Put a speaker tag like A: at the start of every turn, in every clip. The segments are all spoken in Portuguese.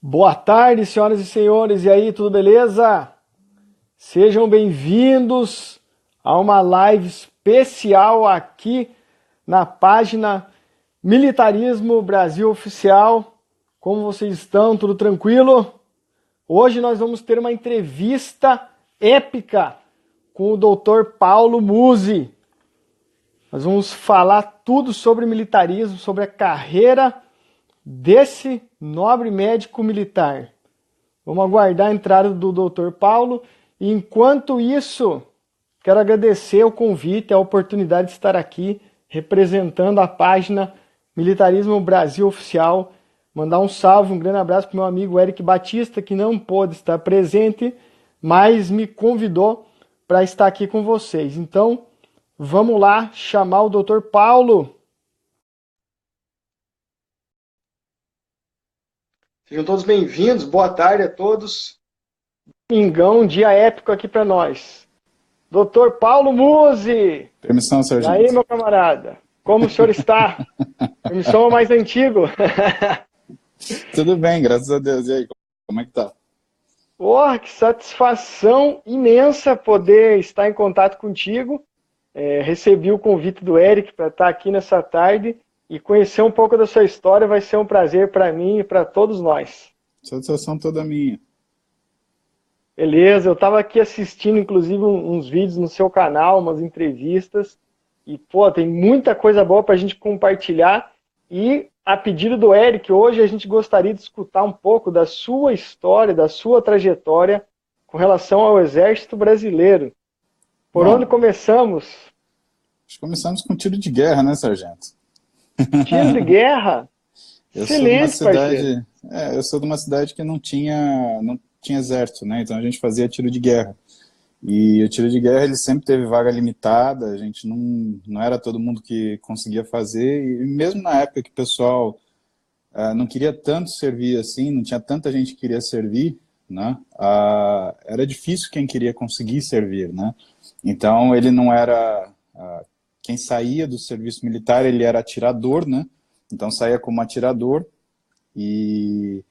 A: Boa tarde, senhoras e senhores. E aí, tudo beleza? Sejam bem-vindos a uma live especial aqui na página Militarismo Brasil Oficial. Como vocês estão? Tudo tranquilo? Hoje nós vamos ter uma entrevista épica com o Dr. Paulo Musi. Nós vamos falar tudo sobre militarismo, sobre a carreira desse nobre médico militar. Vamos aguardar a entrada do Dr. Paulo. E enquanto isso, quero agradecer o convite, a oportunidade de estar aqui representando a página Militarismo Brasil Oficial. Mandar um salve, um grande abraço para o meu amigo Eric Batista, que não pôde estar presente, mas me convidou para estar aqui com vocês. Então, vamos lá chamar o Dr. Paulo. Sejam todos bem-vindos, boa tarde a todos. Domingão, dia épico aqui para nós. Dr. Paulo Musi.
B: Permissão,
A: E
B: sargento.
A: aí, meu camarada? Como o senhor está? Permissão mais antigo.
B: Tudo bem, graças a Deus. E aí, como é que tá?
A: Porra, que satisfação imensa poder estar em contato contigo. Recebi o convite do Eric para estar aqui nessa tarde e conhecer um pouco da sua história. Vai ser um prazer para mim e para todos nós.
B: Satisfação toda minha.
A: Beleza, eu estava aqui assistindo, inclusive, uns vídeos no seu canal, umas entrevistas. E, pô, tem muita coisa boa para a gente compartilhar. E, a pedido do Eric, hoje a gente gostaria de escutar um pouco da sua história, da sua trajetória com relação ao Exército Brasileiro. Por onde começamos?
B: Acho que começamos com tiro de guerra, né, sargento?
A: Tiro de guerra? Excelente, parceiro.
B: Eu sou de uma cidade que não tinha exército, né? Então a gente fazia tiro de guerra. E o tiro de guerra, ele sempre teve vaga limitada, a gente não era todo mundo que conseguia fazer, e mesmo na época que o pessoal não queria tanto servir assim, não tinha tanta gente que queria servir, né? Era difícil quem queria conseguir servir, né? Então ele não era... quem saía do serviço militar, ele era atirador, né? Então saía como atirador e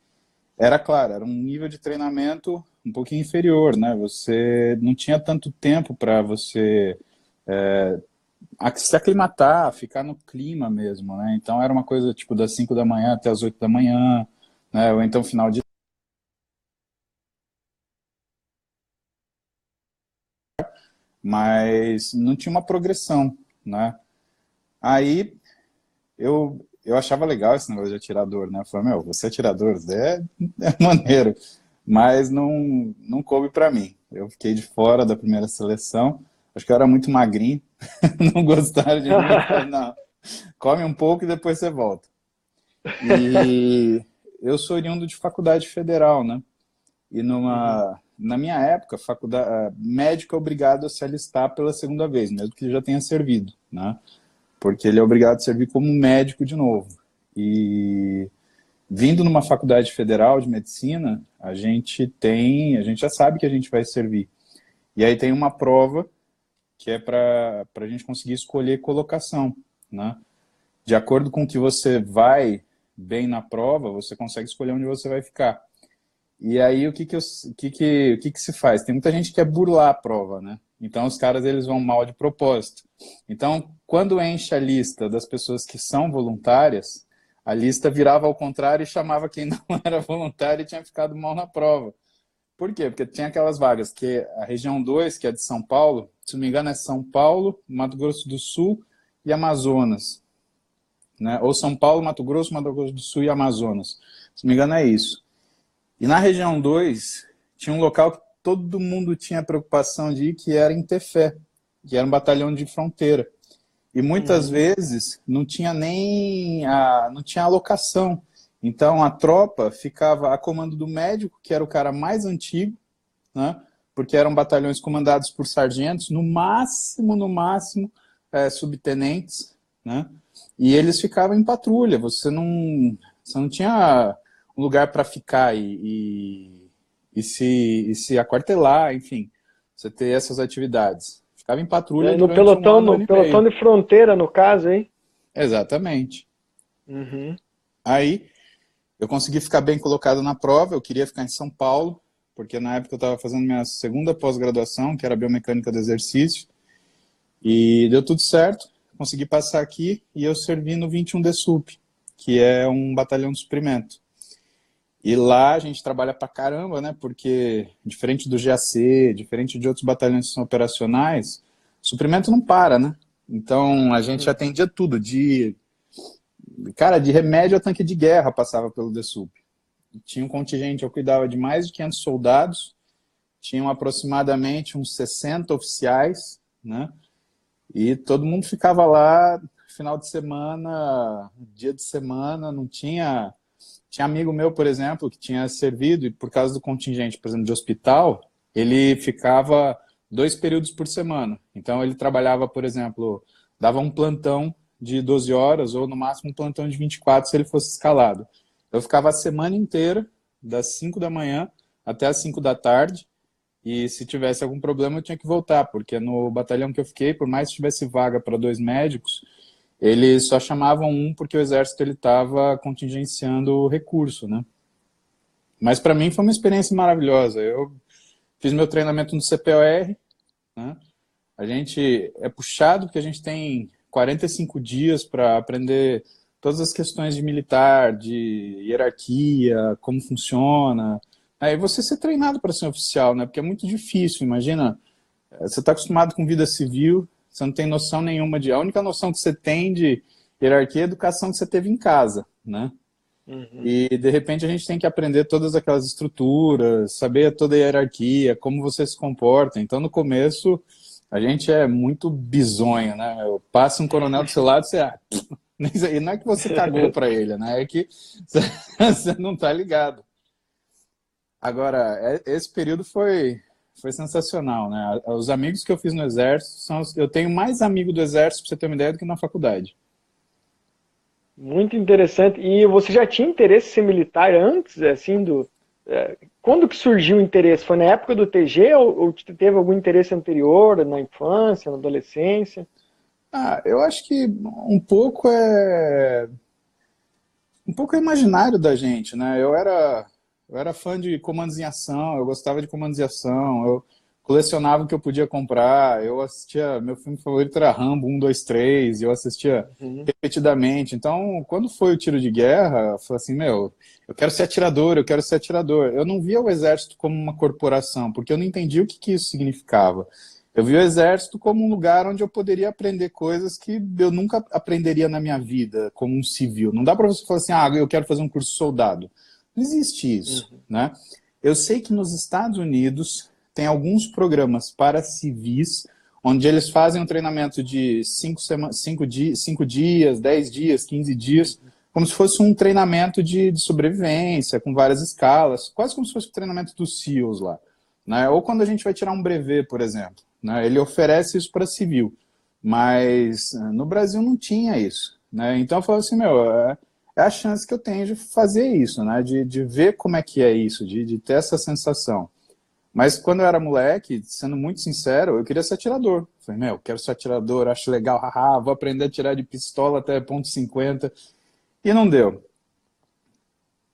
B: era claro, era um nível de treinamento um pouquinho inferior, né? Você não tinha tanto tempo para você se aclimatar, ficar no clima mesmo, né? Então era uma coisa tipo das 5 da manhã até as 8 da manhã, né? Ou então final de... Mas não tinha uma progressão, né? Aí eu achava legal esse negócio de atirador, né? Eu falei, meu, você é atirador, é maneiro. Mas não coube para mim. Eu fiquei de fora da primeira seleção. Acho que eu era muito magrinho. Não gostaram de mim. Eu falei, não, come um pouco e depois você volta. E eu sou oriundo de faculdade federal, né? E na minha época, médico é obrigado a se alistar pela segunda vez, mesmo que ele já tenha servido, né? Porque ele é obrigado a servir como médico de novo. E vindo numa faculdade federal de medicina, a gente já sabe que a gente vai servir. E aí tem uma prova que é para a gente conseguir escolher colocação, né? De acordo com que você vai bem na prova, você consegue escolher onde você vai ficar. E aí o que se faz? Tem muita gente que quer burlar a prova, né? Então os caras eles vão mal de propósito. Então quando enche a lista das pessoas que são voluntárias, a lista virava ao contrário e chamava quem não era voluntário e tinha ficado mal na prova. Por quê? Porque tinha aquelas vagas que a região 2, que é de São Paulo, se não me engano é São Paulo, Mato Grosso do Sul e Amazonas, né? Ou São Paulo, Mato Grosso do Sul e Amazonas. Se não me engano é isso. E na região 2, tinha um local que todo mundo tinha preocupação de ir, que era em Tefé, que era um batalhão de fronteira. E muitas vezes não tinha não tinha alocação. Então a tropa ficava a comando do médico, que era o cara mais antigo, né? Porque eram batalhões comandados por sargentos, no máximo, subtenentes, né? E eles ficavam em patrulha, você não tinha um lugar para ficar e se aquartelar, enfim, você ter essas atividades. Ficava em patrulha
A: No
B: durante um ano e
A: no pelotão
B: meio.
A: de fronteira, no caso, hein?
B: Exatamente.
A: Uhum.
B: Aí, eu consegui ficar bem colocado na prova, eu queria ficar em São Paulo, porque na época eu estava fazendo minha segunda pós-graduação, que era biomecânica do exercício, e deu tudo certo, consegui passar aqui e eu servi no 21 DSUP, que é um batalhão de suprimento. E lá a gente trabalha pra caramba, né? Porque, diferente do GAC, diferente de outros batalhões que são operacionais, suprimento não para, né? Então a gente atendia tudo, cara, de remédio a tanque de guerra passava pelo DSUP. Tinha um contingente, eu cuidava de mais de 500 soldados, tinham aproximadamente uns 60 oficiais, né? E todo mundo ficava lá, final de semana, dia de semana, não tinha... Tinha amigo meu, por exemplo, que tinha servido, e por causa do contingente, por exemplo, de hospital, ele ficava 2 períodos por semana. Então ele trabalhava, por exemplo, dava um plantão de 12 horas, ou no máximo um plantão de 24 se ele fosse escalado. Eu ficava a semana inteira, das 5 da manhã até as 5 da tarde, e se tivesse algum problema eu tinha que voltar, porque no batalhão que eu fiquei, por mais que tivesse vaga para 2 médicos, eles só chamavam um porque o exército ele estava contingenciando o recurso, né? Mas para mim foi uma experiência maravilhosa. Eu fiz meu treinamento no CPOR, né? A gente é puxado porque a gente tem 45 dias para aprender todas as questões de militar, de hierarquia, como funciona. Aí você ser treinado para ser um oficial, né? Porque é muito difícil, imagina, você está acostumado com vida civil, você não tem noção nenhuma de... A única noção que você tem de hierarquia é a educação que você teve em casa, né? E, de repente, a gente tem que aprender todas aquelas estruturas, saber toda a hierarquia, como você se comporta. Então, no começo, a gente é muito bizonho, né? Passa um coronel do seu lado, você... E não é que você cagou para ele, né? É que você não está ligado. Agora, esse período foi sensacional, né? Os amigos que eu fiz no Exército, eu tenho mais amigo do Exército, para você ter uma ideia, do que na faculdade.
A: Muito interessante. E você já tinha interesse em ser militar antes, assim, quando que surgiu o interesse? Foi na época do TG ou teve algum interesse anterior, na infância, na adolescência?
B: Eu acho que um pouco é imaginário da gente, né? Eu era fã de comandos em ação, eu gostava de comandos em ação, eu colecionava o que eu podia comprar, eu assistia, meu filme favorito era Rambo 1, 2, 3, eu assistia repetidamente. Então, quando foi o tiro de guerra, eu falei assim, eu quero ser atirador, eu quero ser atirador. Eu não via o exército como uma corporação, porque eu não entendia o que isso significava. Eu vi o exército como um lugar onde eu poderia aprender coisas que eu nunca aprenderia na minha vida, como um civil. Não dá para você falar assim, eu quero fazer um curso de soldado. Não existe isso, né? Eu sei que nos Estados Unidos tem alguns programas para civis, onde eles fazem um treinamento de 5 dias, 10 dias, 15 dias, como se fosse um treinamento de sobrevivência, com várias escalas, quase como se fosse o treinamento dos SEALs lá, né? Ou quando a gente vai tirar um brevet, por exemplo, né? Ele oferece isso para civil, mas no Brasil não tinha isso, né? Então eu falei assim, é a chance que eu tenho de fazer isso, né? De ver como é que é isso, de ter essa sensação. Mas quando eu era moleque, sendo muito sincero, eu queria ser atirador. Falei, eu quero ser atirador, acho legal, vou aprender a tirar de pistola até ponto .50. E não deu.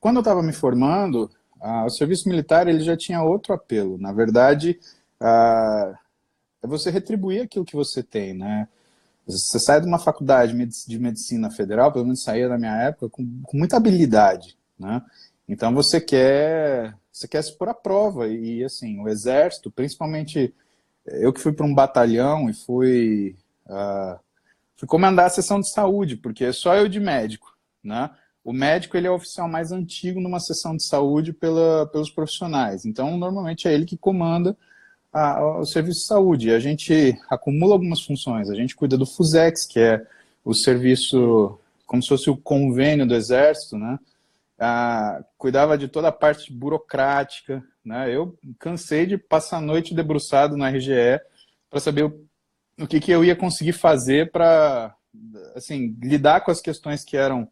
B: Quando eu estava me formando, o serviço militar ele já tinha outro apelo. Na verdade, é você retribuir aquilo que você tem, né? Você sai de uma faculdade de medicina federal, pelo menos saía na minha época, com muita habilidade, né? Então você quer se pôr à prova. E assim, o exército, principalmente eu que fui para um batalhão e fui comandar a seção de saúde, porque é só eu de médico, né? O médico ele é o oficial mais antigo numa seção de saúde pelos profissionais. Então, normalmente é ele que comanda o serviço de saúde. A gente acumula algumas funções. A gente cuida do FUSEX, que é o serviço, como se fosse o convênio do Exército, né? Cuidava de toda a parte burocrática, né? Eu cansei de passar a noite debruçado no RGE para saber o que eu ia conseguir fazer para, assim, lidar com as questões que eram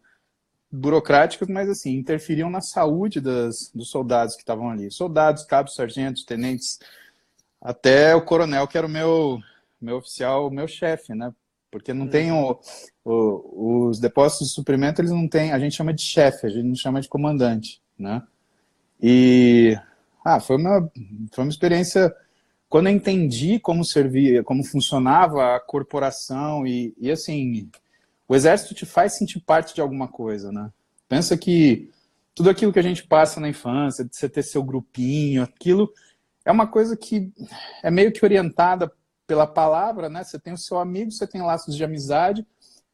B: burocráticas, mas assim, interferiam na saúde dos soldados que estavam ali. Soldados, cabos, sargentos, tenentes, até o coronel, que era o meu oficial, meu chefe, né? porque não tem os depósitos de suprimento, eles não têm, a gente chama de chefe, a gente não chama de comandante, né? E foi uma experiência, quando eu entendi como servia, como funcionava a corporação e assim, o exército te faz sentir parte de alguma coisa, né? Pensa que tudo aquilo que a gente passa na infância, de você ter seu grupinho, aquilo é uma coisa que é meio que orientada pela palavra, né? Você tem o seu amigo, você tem laços de amizade,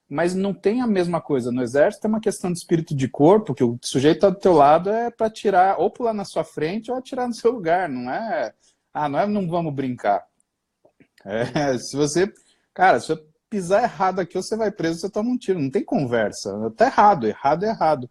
B: mas não tem a mesma coisa. No exército é uma questão de espírito de corpo, que o sujeito está do teu lado é para atirar, ou pular na sua frente, ou atirar no seu lugar. Não vamos brincar. Se você, cara, se você pisar errado aqui, você vai preso, você toma um tiro. Não tem conversa. Tá errado, errado é errado.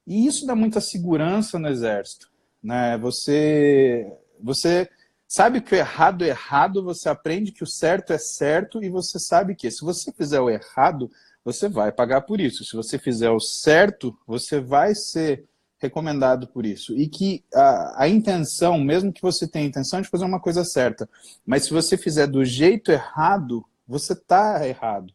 B: E isso dá muita segurança no exército, né? Você sabe que o errado é errado, você aprende que o certo é certo e você sabe que se você fizer o errado, você vai pagar por isso. Se você fizer o certo, você vai ser recomendado por isso. E que a intenção, mesmo que você tenha a intenção de fazer uma coisa certa, mas se você fizer do jeito errado, você está errado.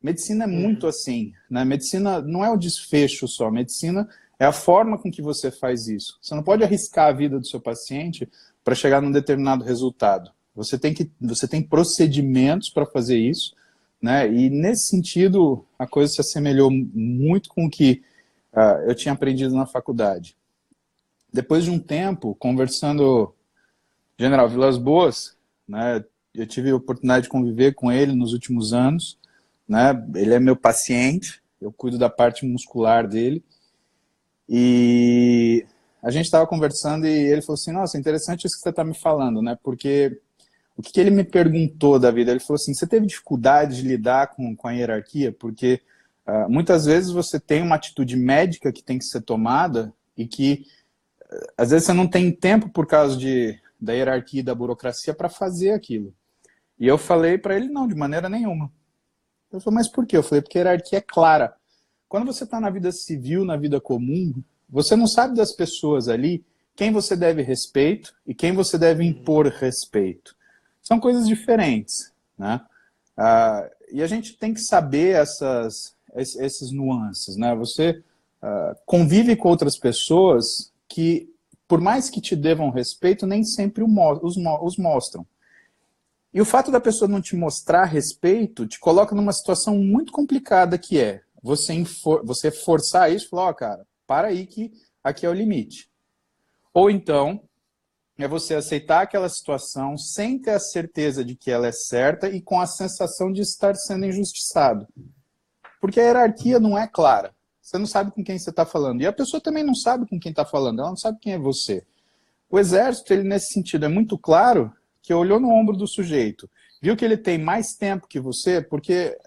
B: Medicina é muito assim, né? Medicina não é o desfecho só, medicina é a forma com que você faz isso. Você não pode arriscar a vida do seu paciente para chegar num determinado resultado. Você tem procedimentos para fazer isso, né? E nesse sentido, a coisa se assemelhou muito com o que eu tinha aprendido na faculdade. Depois de um tempo, conversando General Vilas Boas, né? Eu tive a oportunidade de conviver com ele nos últimos anos, né? Ele é meu paciente, eu cuido da parte muscular dele. E a gente estava conversando e ele falou assim, nossa, interessante isso que você está me falando, né? Porque o que ele me perguntou da vida? Ele falou assim, você teve dificuldade de lidar com a hierarquia? Porque muitas vezes você tem uma atitude médica que tem que ser tomada e que às vezes você não tem tempo por causa da hierarquia e da burocracia para fazer aquilo. E eu falei para ele, não, de maneira nenhuma. Ele falou, mas por quê? Eu falei, porque a hierarquia é clara. Quando você está na vida civil, na vida comum, você não sabe das pessoas ali quem você deve respeito e quem você deve impor respeito. São coisas diferentes, né? E a gente tem que saber esses nuances, né? Você convive com outras pessoas que, por mais que te devam respeito, nem sempre os mostram. E o fato da pessoa não te mostrar respeito te coloca numa situação muito complicada que é você forçar isso e falar, cara, para aí que aqui é o limite. Ou então, é você aceitar aquela situação sem ter a certeza de que ela é certa e com a sensação de estar sendo injustiçado. Porque a hierarquia não é clara. Você não sabe com quem você está falando. E a pessoa também não sabe com quem está falando. Ela não sabe quem é você. O exército, ele nesse sentido, é muito claro que olhou no ombro do sujeito, viu que ele tem mais tempo que você, porque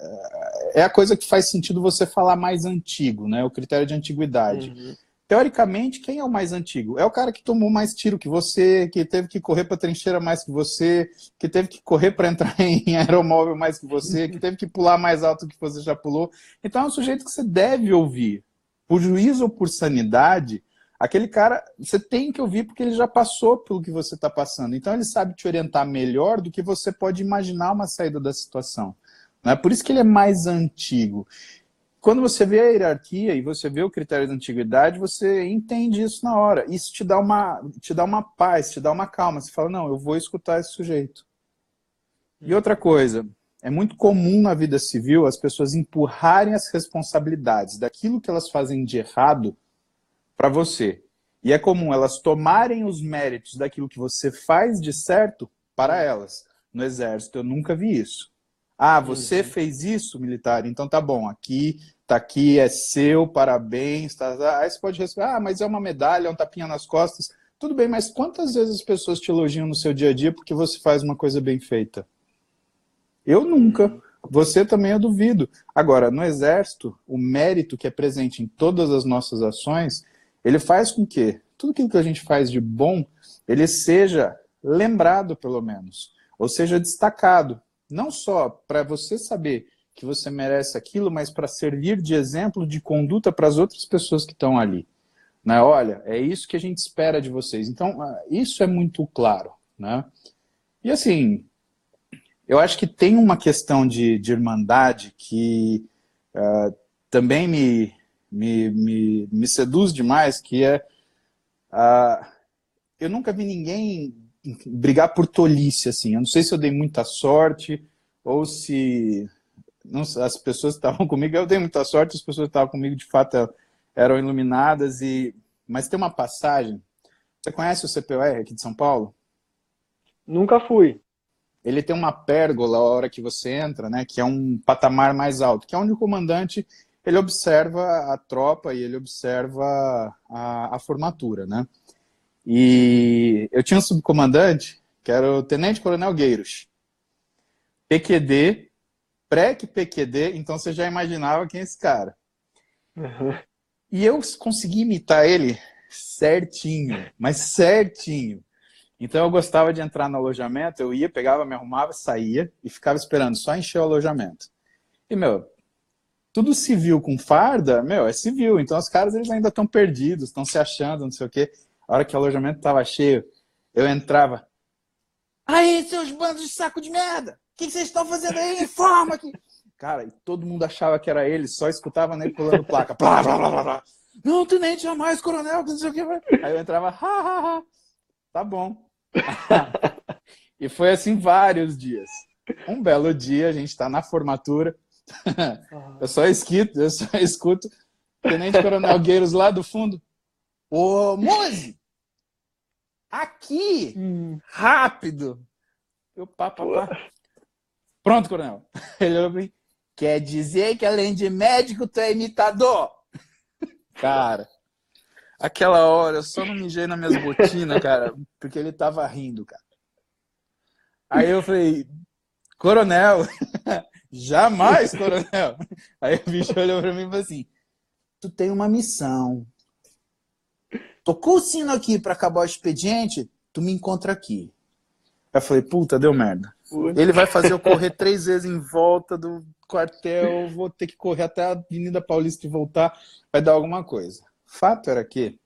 B: é a coisa que faz sentido você falar mais antigo, né? O critério de antiguidade. Teoricamente, quem é o mais antigo? É o cara que tomou mais tiro que você, que teve que correr para a trincheira mais que você, que teve que correr para entrar em aeromóvel mais que você, que teve que pular mais alto que você já pulou. Então é um sujeito que você deve ouvir. Por juízo ou por sanidade, aquele cara, você tem que ouvir porque ele já passou pelo que você está passando. Então ele sabe te orientar melhor do que você pode imaginar uma saída da situação. Não é por isso que ele é mais antigo. Quando você vê a hierarquia e você vê o critério da antiguidade, você entende isso na hora. Isso te dá uma paz, te dá uma calma. Você fala, não, eu vou escutar esse sujeito. E outra coisa, é muito comum na vida civil as pessoas empurrarem as responsabilidades daquilo que elas fazem de errado para você. E é comum elas tomarem os méritos daquilo que você faz de certo para elas. No exército eu nunca vi isso. Ah, você fez isso, militar? Então tá bom, tá aqui, é seu, parabéns. Tá. Aí você pode responder, mas é uma medalha, é um tapinha nas costas. Tudo bem, mas quantas vezes as pessoas te elogiam no seu dia a dia porque você faz uma coisa bem feita? Eu nunca. Você também eu duvido. Agora, no exército, o mérito que é presente em todas as nossas ações, ele faz com que tudo aquilo que a gente faz de bom, ele seja lembrado, pelo menos, ou seja destacado. Não só para você saber que você merece aquilo, mas para servir de exemplo de conduta para as outras pessoas que estão ali. Né? Olha, é isso que a gente espera de vocês. Então, isso é muito claro. Né? E assim, eu acho que tem uma questão de irmandade que também me seduz demais, que é eu nunca vi ninguém brigar por tolice, assim. Eu não sei se eu dei muita sorte ou se não, as pessoas que estavam comigo, eu dei muita sorte, as pessoas que estavam comigo de fato eram iluminadas, mas tem uma passagem. Você conhece o CPOR aqui de São Paulo?
A: Nunca fui.
B: Ele tem uma pérgola a hora que você entra, né, que é um patamar mais alto, que é onde o comandante ele observa a tropa e ele observa a formatura, né? E eu tinha um subcomandante, que era o Tenente Coronel Gueiros. PQD, pré-PQD, então você já imaginava quem é esse cara.
A: Uhum.
B: E eu consegui imitar ele certinho, mas certinho. Então eu gostava de entrar no alojamento, eu ia, pegava, me arrumava, saía e ficava esperando só encher o alojamento. E, meu, tudo civil com farda, meu, é civil. Então os caras eles ainda estão perdidos, estão se achando, não sei o quê. A hora que o alojamento estava cheio, eu entrava. Aí, seus bandos de saco de merda! O que vocês estão fazendo aí? Informa aqui! Cara, e todo mundo achava que era ele, só escutava nele pulando placa. Blá, blá, blá, blá, blá. Não, tenente, jamais, coronel, não sei o que. Aí eu entrava, ha, ha, ha. Tá bom. E foi assim vários dias. Um belo dia, a gente está na formatura. Eu só escuto Tenente Coronel Gueiros lá do fundo. Ô, Moze! Aqui! Rápido! Eu, pá. Pronto, coronel. Ele olhou pra mim. Quer dizer que além de médico, tu é imitador? Cara, aquela hora eu só não mijei nas minhas botinas, cara, porque ele tava rindo, cara. Aí eu falei, coronel, jamais, coronel. Aí o bicho olhou pra mim e falou assim, tu tem uma missão. Tocou o sino aqui pra acabar o expediente, tu me encontra aqui. Eu falei, puta, deu merda. Ele vai fazer eu correr 3 vezes em volta do quartel, vou ter que correr até a Avenida Paulista e voltar, vai dar alguma coisa. Fato era que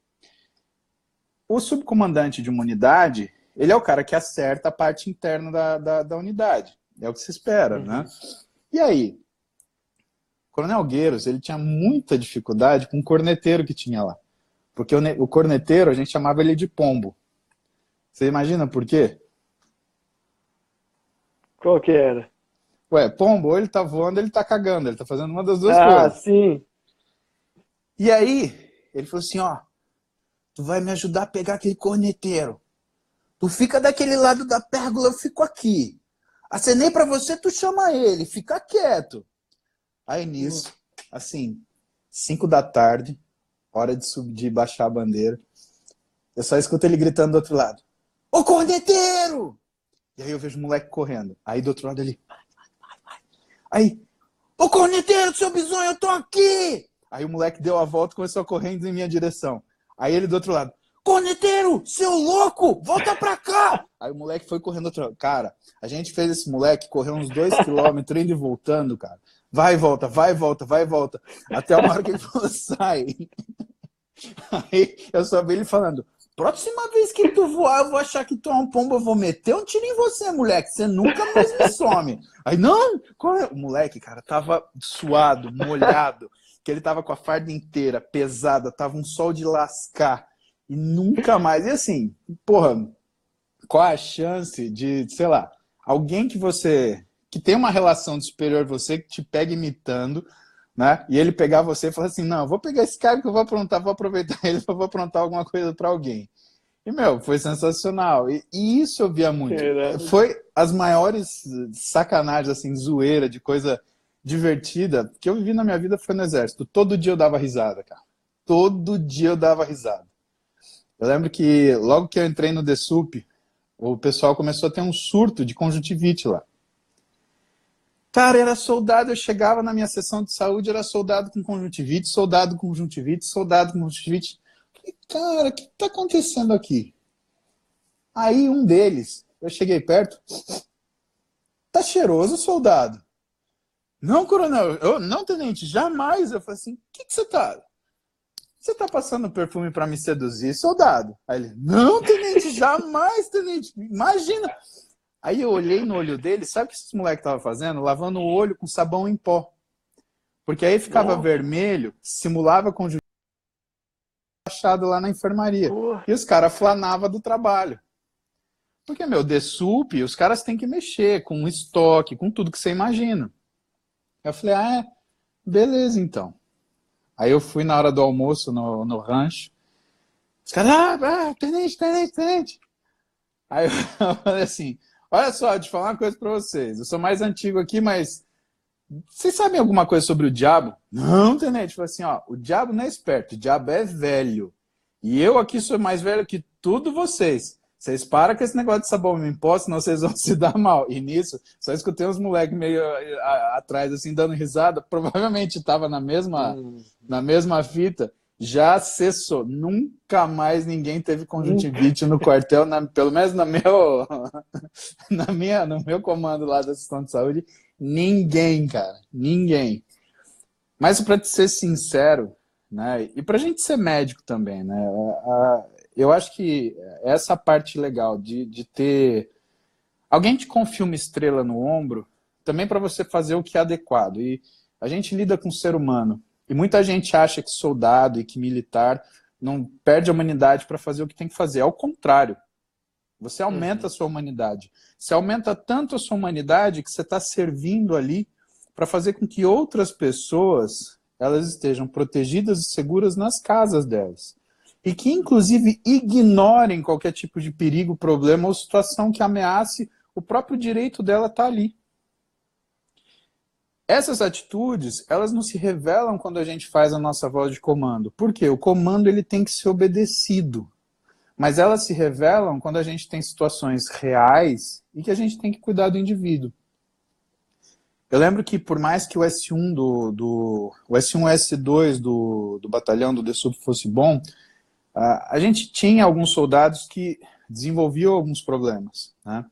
B: o subcomandante de uma unidade, ele é o cara que acerta a parte interna da unidade. É o que se espera, né? E aí, o Coronel Gueiros, ele tinha muita dificuldade com o corneteiro que tinha lá. Porque o corneteiro, a gente chamava ele de pombo. Você imagina por quê?
A: Qual que era?
B: Ué, pombo, ou ele tá voando, ou ele tá cagando. Ele tá fazendo uma das duas coisas.
A: Ah, sim.
B: E aí, ele falou assim, ó, tu vai me ajudar a pegar aquele corneteiro. Tu fica daquele lado da pérgola, eu fico aqui. Acenei pra você, tu chama ele, fica quieto. Aí nisso, assim, 5 da tarde, hora de subir, de baixar a bandeira, eu só escuto ele gritando do outro lado. Ô corneteiro! E aí eu vejo o moleque correndo. Aí do outro lado ele... Vai. Aí, ô corneteiro, seu bisonho, eu tô aqui! Aí o moleque deu a volta e começou a correr em minha direção. Aí ele do outro lado, corneteiro, seu louco, volta pra cá! Aí o moleque foi correndo do outro lado. Cara, a gente fez esse moleque correr uns 2 quilômetros indo e voltando, cara. Vai e volta, vai e volta, vai e volta. Até uma hora que ele falou, sai. Aí eu só vi ele falando, próxima vez que tu voar, eu vou achar que tu é um pombo, eu vou meter um tiro em você, moleque. Você nunca mais me some. Aí, não, qual é? O moleque, cara, tava suado, molhado, que ele tava com a farda inteira, pesada, tava um sol de lascar. E nunca mais. E assim, porra, qual a chance de, sei lá, alguém que tem uma relação de superior a você, que te pega imitando, né? E ele pegar você e falar assim, não, eu vou pegar esse cara que eu vou aprontar, vou aproveitar ele, eu vou aprontar alguma coisa para alguém. E, meu, foi sensacional. E isso eu via muito. Foi as maiores sacanagens, assim, zoeira, de coisa divertida que eu vivi na minha vida foi no Exército. Todo dia eu dava risada, cara. Todo dia eu dava risada. Eu lembro que logo que eu entrei no DSUP, o pessoal começou a ter um surto de conjuntivite lá. Cara, era soldado, eu chegava na minha sessão de saúde, era soldado com conjuntivite, soldado com conjuntivite, soldado com conjuntivite. Falei, cara, o que tá acontecendo aqui? Aí um deles, eu cheguei perto, tá cheiroso, soldado? Não, coronel, não, tenente, jamais. Eu falei assim, o que você tá... Você tá passando perfume para me seduzir, soldado? Aí ele, não, tenente, jamais, tenente, imagina. Aí eu olhei no olho dele, sabe o que esses moleques estavam fazendo? Lavando o olho com sabão em pó. Porque aí ficava vermelho, simulava conjuntivite achado lá na enfermaria. E os caras flanavam do trabalho. Porque, meu, Desup, os caras têm que mexer com estoque, com tudo que você imagina. Eu falei, beleza então. Aí eu fui na hora do almoço no rancho. Os caras, tenente. Aí eu falei assim, olha só, deixa eu falar uma coisa pra vocês. Eu sou mais antigo aqui, mas vocês sabem alguma coisa sobre o diabo? Não, tenente. Eu falei assim, ó, o diabo não é esperto, o diabo é velho. E eu aqui sou mais velho que tudo vocês. Vocês param com esse negócio de sabão em pó, senão vocês vão se dar mal. E nisso, só escutei uns moleques meio atrás, assim, dando risada. Provavelmente estava na mesma fita. Já cessou. Nunca mais ninguém teve conjuntivite no quartel, pelo menos no meu comando lá da assistência de saúde. Ninguém, cara. Ninguém. Mas para ser sincero, né, e para a gente ser médico também, né, eu acho que essa parte legal de ter alguém te confia uma estrela no ombro, também para você fazer o que é adequado. E a gente lida com o ser humano. E muita gente acha que soldado e que militar não perde a humanidade para fazer o que tem que fazer. Ao contrário. Você aumenta a sua humanidade. Você aumenta tanto a sua humanidade que você está servindo ali para fazer com que outras pessoas elas estejam protegidas e seguras nas casas delas. E que, inclusive, ignorem qualquer tipo de perigo, problema ou situação que ameace o próprio direito dela estar ali. Essas atitudes, elas não se revelam quando a gente faz a nossa voz de comando. Por quê? O comando ele tem que ser obedecido. Mas elas se revelam quando a gente tem situações reais e que a gente tem que cuidar do indivíduo. Eu lembro que por mais que o S1 o S1 e S2 do batalhão do Desup fosse bom, a gente tinha alguns soldados que desenvolviam alguns problemas, né?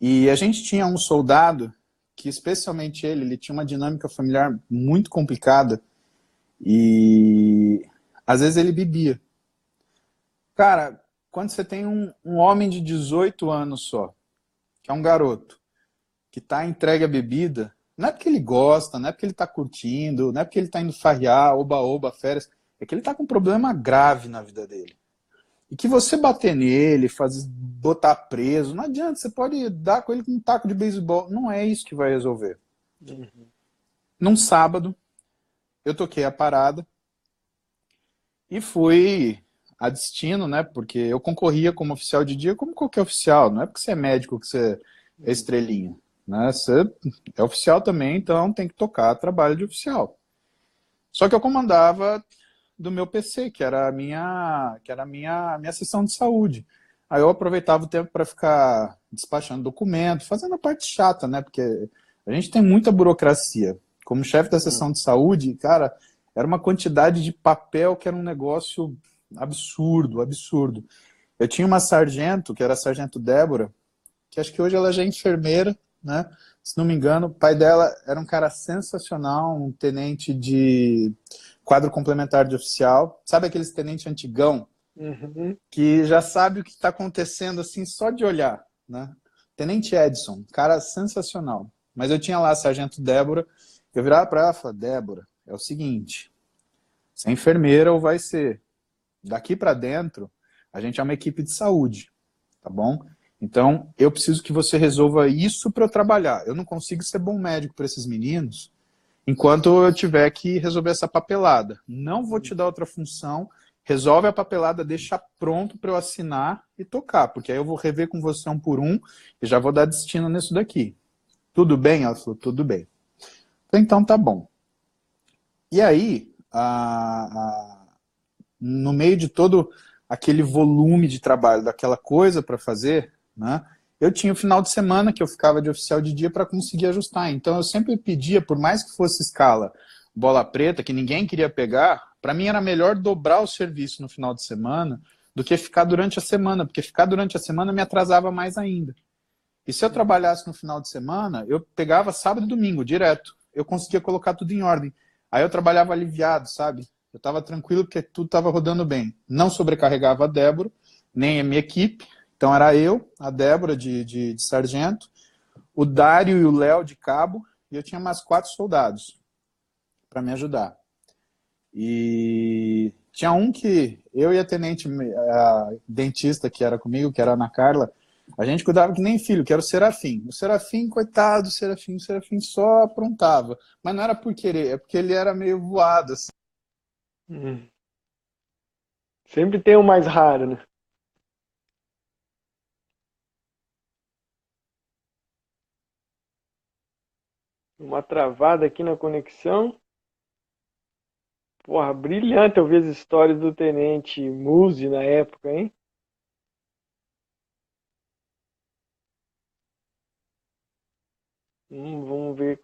B: E a gente tinha um soldado que, especialmente ele tinha uma dinâmica familiar muito complicada e às vezes ele bebia. Cara, quando você tem um homem de 18 anos só, que é um garoto, que está entregue à bebida, não é porque ele gosta, não é porque ele está curtindo, não é porque ele está indo farrear, oba-oba, férias, é que ele está com um problema grave na vida dele. E que você bater nele, botar preso, não adianta, você pode dar com ele com um taco de beisebol, não é isso que vai resolver. Num sábado, eu toquei a parada e fui a destino, né? Porque eu concorria como oficial de dia, como qualquer oficial. Não é porque você é médico que você é estrelinha, né? Você é oficial também, então tem que tocar trabalho de oficial. Só que eu comandava do meu PC, que era a minha sessão de saúde. Aí eu aproveitava o tempo para ficar despachando documento, fazendo a parte chata, né? Porque a gente tem muita burocracia. Como chefe da sessão de saúde, cara, era uma quantidade de papel que era um negócio absurdo, absurdo. Eu tinha uma sargento, que era a sargento Débora, que acho que hoje ela já é enfermeira, né? Se não me engano, o pai dela era um cara sensacional, um tenente de quadro complementar de oficial. Sabe aqueles tenente antigão? Que já sabe o que está acontecendo assim só de olhar, né? Tenente Edson, cara sensacional. Mas eu tinha lá a sargento Débora, eu virava para ela e falava, Débora, é o seguinte, você é enfermeira ou vai ser? Daqui para dentro, a gente é uma equipe de saúde, tá bom? Então, eu preciso que você resolva isso para eu trabalhar. Eu não consigo ser bom médico para esses meninos enquanto eu tiver que resolver essa papelada. Não vou te dar outra função, resolve a papelada, deixa pronto para eu assinar e tocar, porque aí eu vou rever com você um por um e já vou dar destino nisso daqui. Tudo bem? Ela falou, tudo bem. Então, tá bom. E aí, no meio de todo aquele volume de trabalho, daquela coisa para fazer, né, eu tinha o final de semana que eu ficava de oficial de dia para conseguir ajustar. Então eu sempre pedia, por mais que fosse escala bola preta, que ninguém queria pegar, para mim era melhor dobrar o serviço no final de semana do que ficar durante a semana, porque ficar durante a semana me atrasava mais ainda. E se eu trabalhasse no final de semana, eu pegava sábado e domingo, direto. Eu conseguia colocar tudo em ordem. Aí eu trabalhava aliviado, sabe? Eu estava tranquilo porque tudo estava rodando bem. Não sobrecarregava a Débora, nem a minha equipe, Então era eu, a Débora de sargento, o Dário e o Léo de cabo, e eu tinha mais 4 soldados para me ajudar. E tinha um que eu e a tenente, a dentista que era comigo, que era a Ana Carla, a gente cuidava que nem filho, que era o Serafim. O Serafim, coitado, o Serafim só aprontava. Mas não era por querer, é porque ele era meio voado, assim.
A: Hum. Sempre tem o mais raro, né? Uma travada aqui na conexão. Porra, brilhante eu ver as histórias do Tenente Muzi na época, hein? Vamos ver.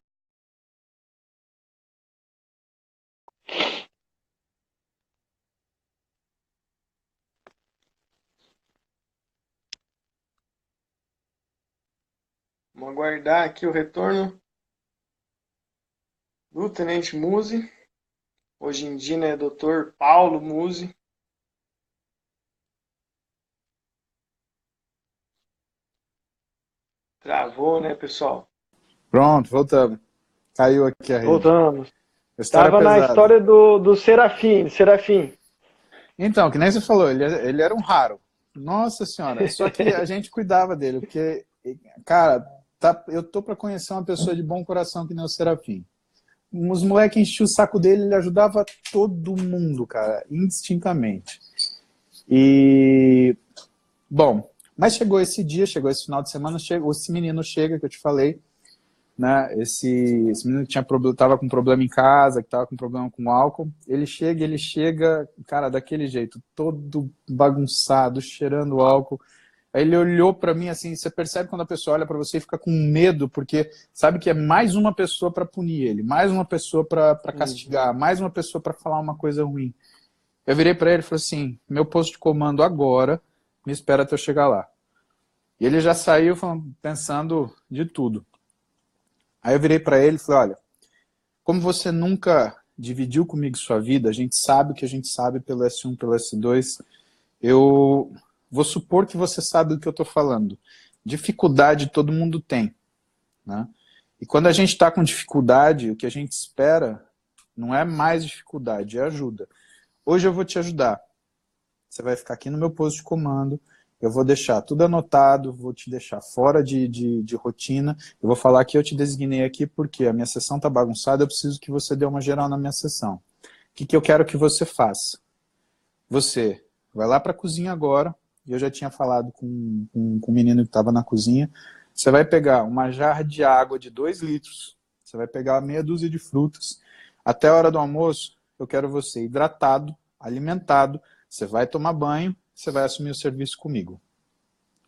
A: Vamos aguardar aqui o retorno do Tenente Muzi. Hoje em dia, né, Dr. Paulo Muzi. Travou, né, pessoal?
B: Pronto, voltamos. Caiu aqui a rede.
A: Voltamos.
B: História
A: Tava na
B: pesada.
A: história do Serafim, Serafim.
B: Então, que nem você falou, ele era um raro. Nossa senhora, só que a gente cuidava dele, porque, cara, eu tô para conhecer uma pessoa de bom coração que nem o Serafim. Os moleques enchiam o saco dele, ele ajudava todo mundo, cara, indistintamente. E, bom, mas chegou esse dia, chegou esse final de semana, esse menino chega, que eu te falei, né? Esse menino que tava com problema em casa, que tava com problema com álcool, ele chega, cara, daquele jeito, todo bagunçado, cheirando álcool. Aí ele olhou pra mim assim, você percebe quando a pessoa olha pra você e fica com medo, porque sabe que é mais uma pessoa pra punir ele, mais uma pessoa pra castigar, mais uma pessoa pra falar uma coisa ruim. Eu virei pra ele e falei assim, meu posto de comando agora, me espera até eu chegar lá. E ele já saiu pensando de tudo. Aí eu virei pra ele e falei, olha, como você nunca dividiu comigo sua vida, a gente sabe o que a gente sabe pelo S1, pelo S2, eu vou supor que você sabe do que eu estou falando. Dificuldade todo mundo tem, né? E quando a gente está com dificuldade, o que a gente espera não é mais dificuldade, é ajuda. Hoje eu vou te ajudar. Você vai ficar aqui no meu posto de comando, eu vou deixar tudo anotado, vou te deixar fora de rotina, eu vou falar que eu te designei aqui porque a minha sessão está bagunçada, eu preciso que você dê uma geral na minha sessão. O que eu quero que você faça? Você vai lá para a cozinha agora, e eu já tinha falado com o menino que estava na cozinha, você vai pegar uma jarra de água de 2 litros, você vai pegar meia dúzia de frutas, até a hora do almoço, eu quero você hidratado, alimentado, você vai tomar banho, você vai assumir o serviço comigo.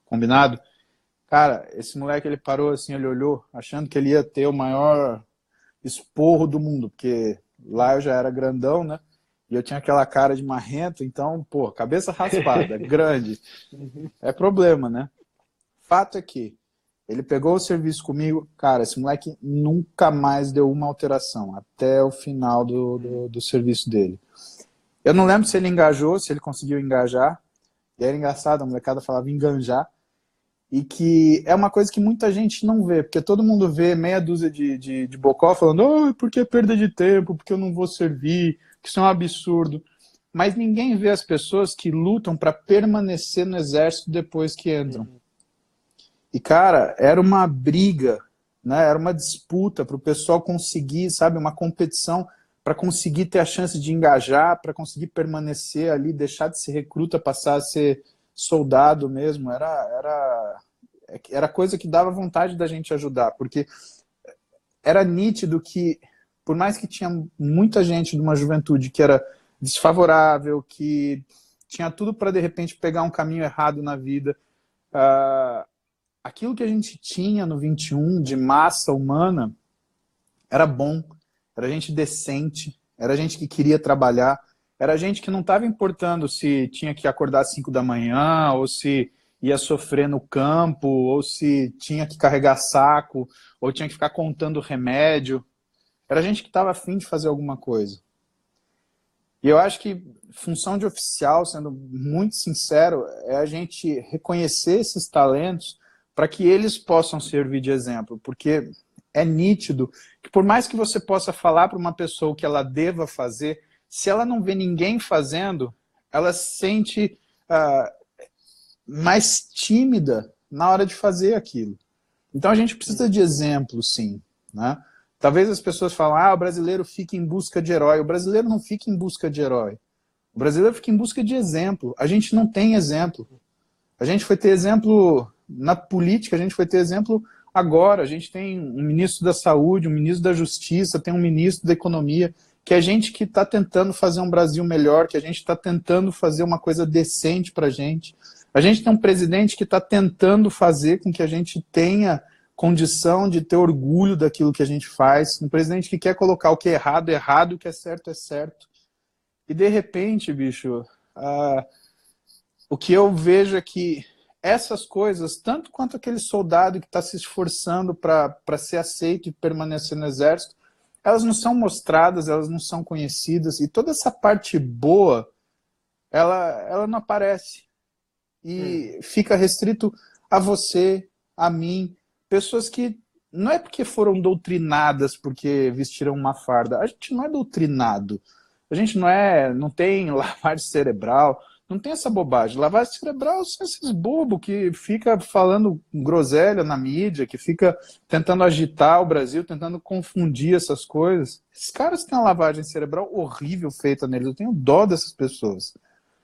B: Combinado? Cara, esse moleque, ele parou assim, ele olhou, achando que ele ia ter o maior esporro do mundo, porque lá eu já era grandão, né? E eu tinha aquela cara de marrento, então, pô, cabeça raspada, grande. É problema, né? Fato é que ele pegou o serviço comigo, cara, esse moleque nunca mais deu uma alteração, até o final do serviço dele. Eu não lembro se ele engajou, se ele conseguiu engajar, e era engraçado, a molecada falava enganjar, e que é uma coisa que muita gente não vê, porque todo mundo vê meia dúzia de bocó falando, oh, porque é perda de tempo, porque eu não vou servir, que isso é um absurdo. Mas ninguém vê as pessoas que lutam para permanecer no exército depois que entram. E, cara, era uma briga, né? Era uma disputa para o pessoal conseguir, sabe, uma competição para conseguir ter a chance de engajar, para conseguir permanecer ali, deixar de ser recruta, passar a ser soldado mesmo. Era coisa que dava vontade da gente ajudar, porque era nítido que, por mais que tinha muita gente de uma juventude que era desfavorável, que tinha tudo para, de repente, pegar um caminho errado na vida, aquilo que a gente tinha no 21 de massa humana era bom, era gente decente, era gente que queria trabalhar, era gente que não estava importando se tinha que acordar às 5 da manhã, ou se ia sofrer no campo, ou se tinha que carregar saco, ou tinha que ficar contando remédio. Era gente que estava afim de fazer alguma coisa. E eu acho que função de oficial, sendo muito sincero, é a gente reconhecer esses talentos para que eles possam servir de exemplo, porque é nítido que por mais que você possa falar para uma pessoa o que ela deva fazer, se ela não vê ninguém fazendo, ela se sente mais tímida na hora de fazer aquilo. Então a gente precisa de exemplo, sim, né? Talvez as pessoas falem, o brasileiro fica em busca de herói. O brasileiro não fica em busca de herói. O brasileiro fica em busca de exemplo. A gente não tem exemplo. A gente foi ter exemplo na política, a gente foi ter exemplo agora. A gente tem um ministro da Saúde, um ministro da Justiça, tem um ministro da Economia, que é gente que está tentando fazer um Brasil melhor, que a gente está tentando fazer uma coisa decente para a gente. A gente tem um presidente que está tentando fazer com que a gente tenha condição de ter orgulho daquilo que a gente faz. Um presidente que quer colocar o que é errado, é errado, o que é certo, é certo. E de repente, bicho, o que eu vejo é que essas coisas, tanto quanto aquele soldado que está se esforçando para ser aceito e permanecer no exército, elas não são mostradas, elas não são conhecidas, e toda essa parte boa, ela não aparece. E fica restrito a você, a mim, pessoas que não é porque foram doutrinadas porque vestiram uma farda. A gente não é doutrinado. A gente não tem lavagem cerebral, não tem essa bobagem. Lavagem cerebral são esses bobos que fica falando groselha na mídia, que fica tentando agitar o Brasil, tentando confundir essas coisas. Esses caras têm uma lavagem cerebral horrível feita neles. Eu tenho dó dessas pessoas.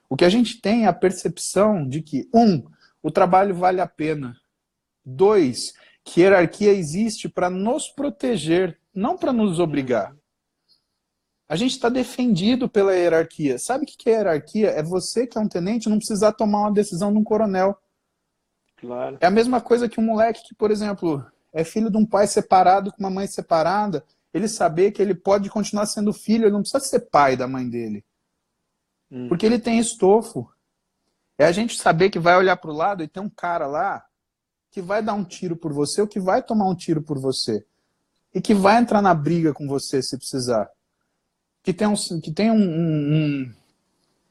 B: O que a gente tem é a percepção de que, o trabalho vale a pena. 2, que hierarquia existe para nos proteger, não para nos obrigar. A gente está defendido pela hierarquia. Sabe o que é hierarquia? É você que é um tenente não precisar tomar uma decisão de um coronel.
A: Claro.
B: É a mesma coisa que um moleque que, por exemplo, é filho de um pai separado com uma mãe separada, ele saber que ele pode continuar sendo filho, ele não precisa ser pai da mãe dele. Porque ele tem estofo. É a gente saber que vai olhar para o lado e tem um cara lá que vai dar um tiro por você ou que vai tomar um tiro por você. E que vai entrar na briga com você se precisar. Que tem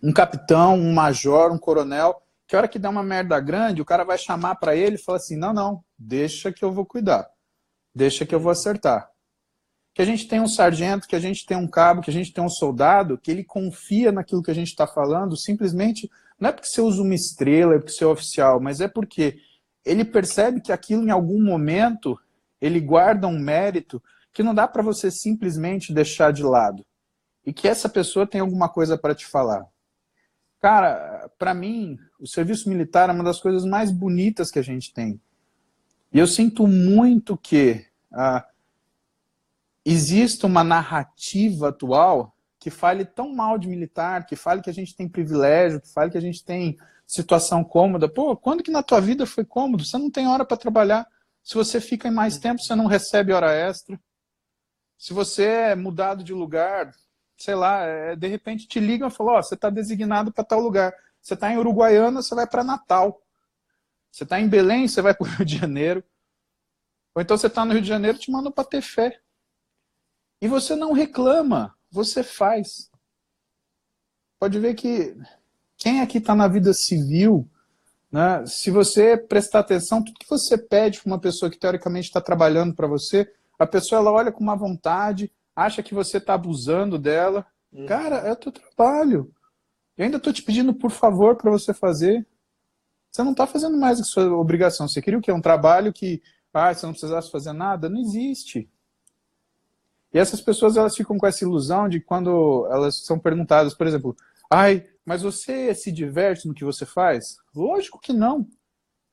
B: um capitão, um major, um coronel, que a hora que der uma merda grande, o cara vai chamar para ele e fala assim, não, deixa que eu vou cuidar. Deixa que eu vou acertar. Que a gente tem um sargento, que a gente tem um cabo, que a gente tem um soldado, que ele confia naquilo que a gente está falando, simplesmente, não é porque você usa uma estrela, é porque você é oficial, mas é porque ele percebe que aquilo em algum momento, ele guarda um mérito que não dá para você simplesmente deixar de lado. E que essa pessoa tem alguma coisa para te falar. Cara, para mim, o serviço militar é uma das coisas mais bonitas que a gente tem. E eu sinto muito que existe uma narrativa atual que fale tão mal de militar, que fale que a gente tem privilégio, que fale que a gente tem situação cômoda. Pô, quando que na tua vida foi cômodo? Você não tem hora para trabalhar. Se você fica em mais tempo, você não recebe hora extra. Se você é mudado de lugar, sei lá, de repente te ligam e falam, você está designado para tal lugar. Você está em Uruguaiana, você vai para Natal. Você está em Belém, você vai para o Rio de Janeiro. Ou então você está no Rio de Janeiro e te mandam para ter fé. E você não reclama, você faz. Pode ver que quem aqui está na vida civil, né, se você prestar atenção, tudo que você pede para uma pessoa que teoricamente está trabalhando para você, a pessoa ela olha com má vontade, acha que você está abusando dela. Cara, é o teu trabalho. Eu ainda estou te pedindo por favor para você fazer. Você não está fazendo mais do que sua obrigação. Você queria o quê? Um trabalho que você não precisasse fazer nada? Não existe. E essas pessoas elas ficam com essa ilusão de quando elas são perguntadas, por exemplo, mas você se diverte no que você faz? Lógico que não.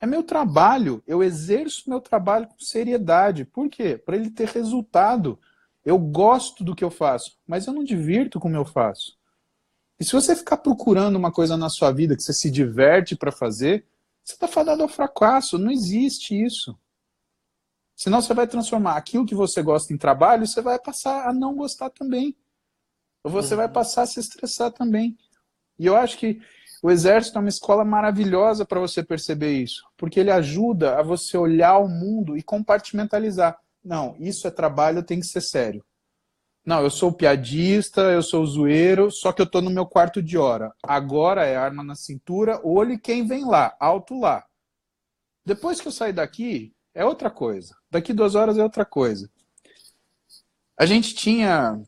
B: É meu trabalho. Eu exerço meu trabalho com seriedade. Por quê? Para ele ter resultado. Eu gosto do que eu faço, mas eu não divirto com o que eu faço. E se você ficar procurando uma coisa na sua vida que você se diverte para fazer, você está fadado ao fracasso. Não existe isso. Senão você vai transformar aquilo que você gosta em trabalho e você vai passar a não gostar também. Ou você vai passar a se estressar também. E eu acho que o Exército é uma escola maravilhosa para você perceber isso. Porque ele ajuda a você olhar o mundo e compartimentalizar. Não, isso é trabalho, tem que ser sério. Não, eu sou o piadista, eu sou o zoeiro, só que eu tô no meu quarto de hora. Agora é arma na cintura, olho e quem vem lá, alto lá. Depois que eu sair daqui, é outra coisa. Daqui 2 horas é outra coisa. A gente tinha...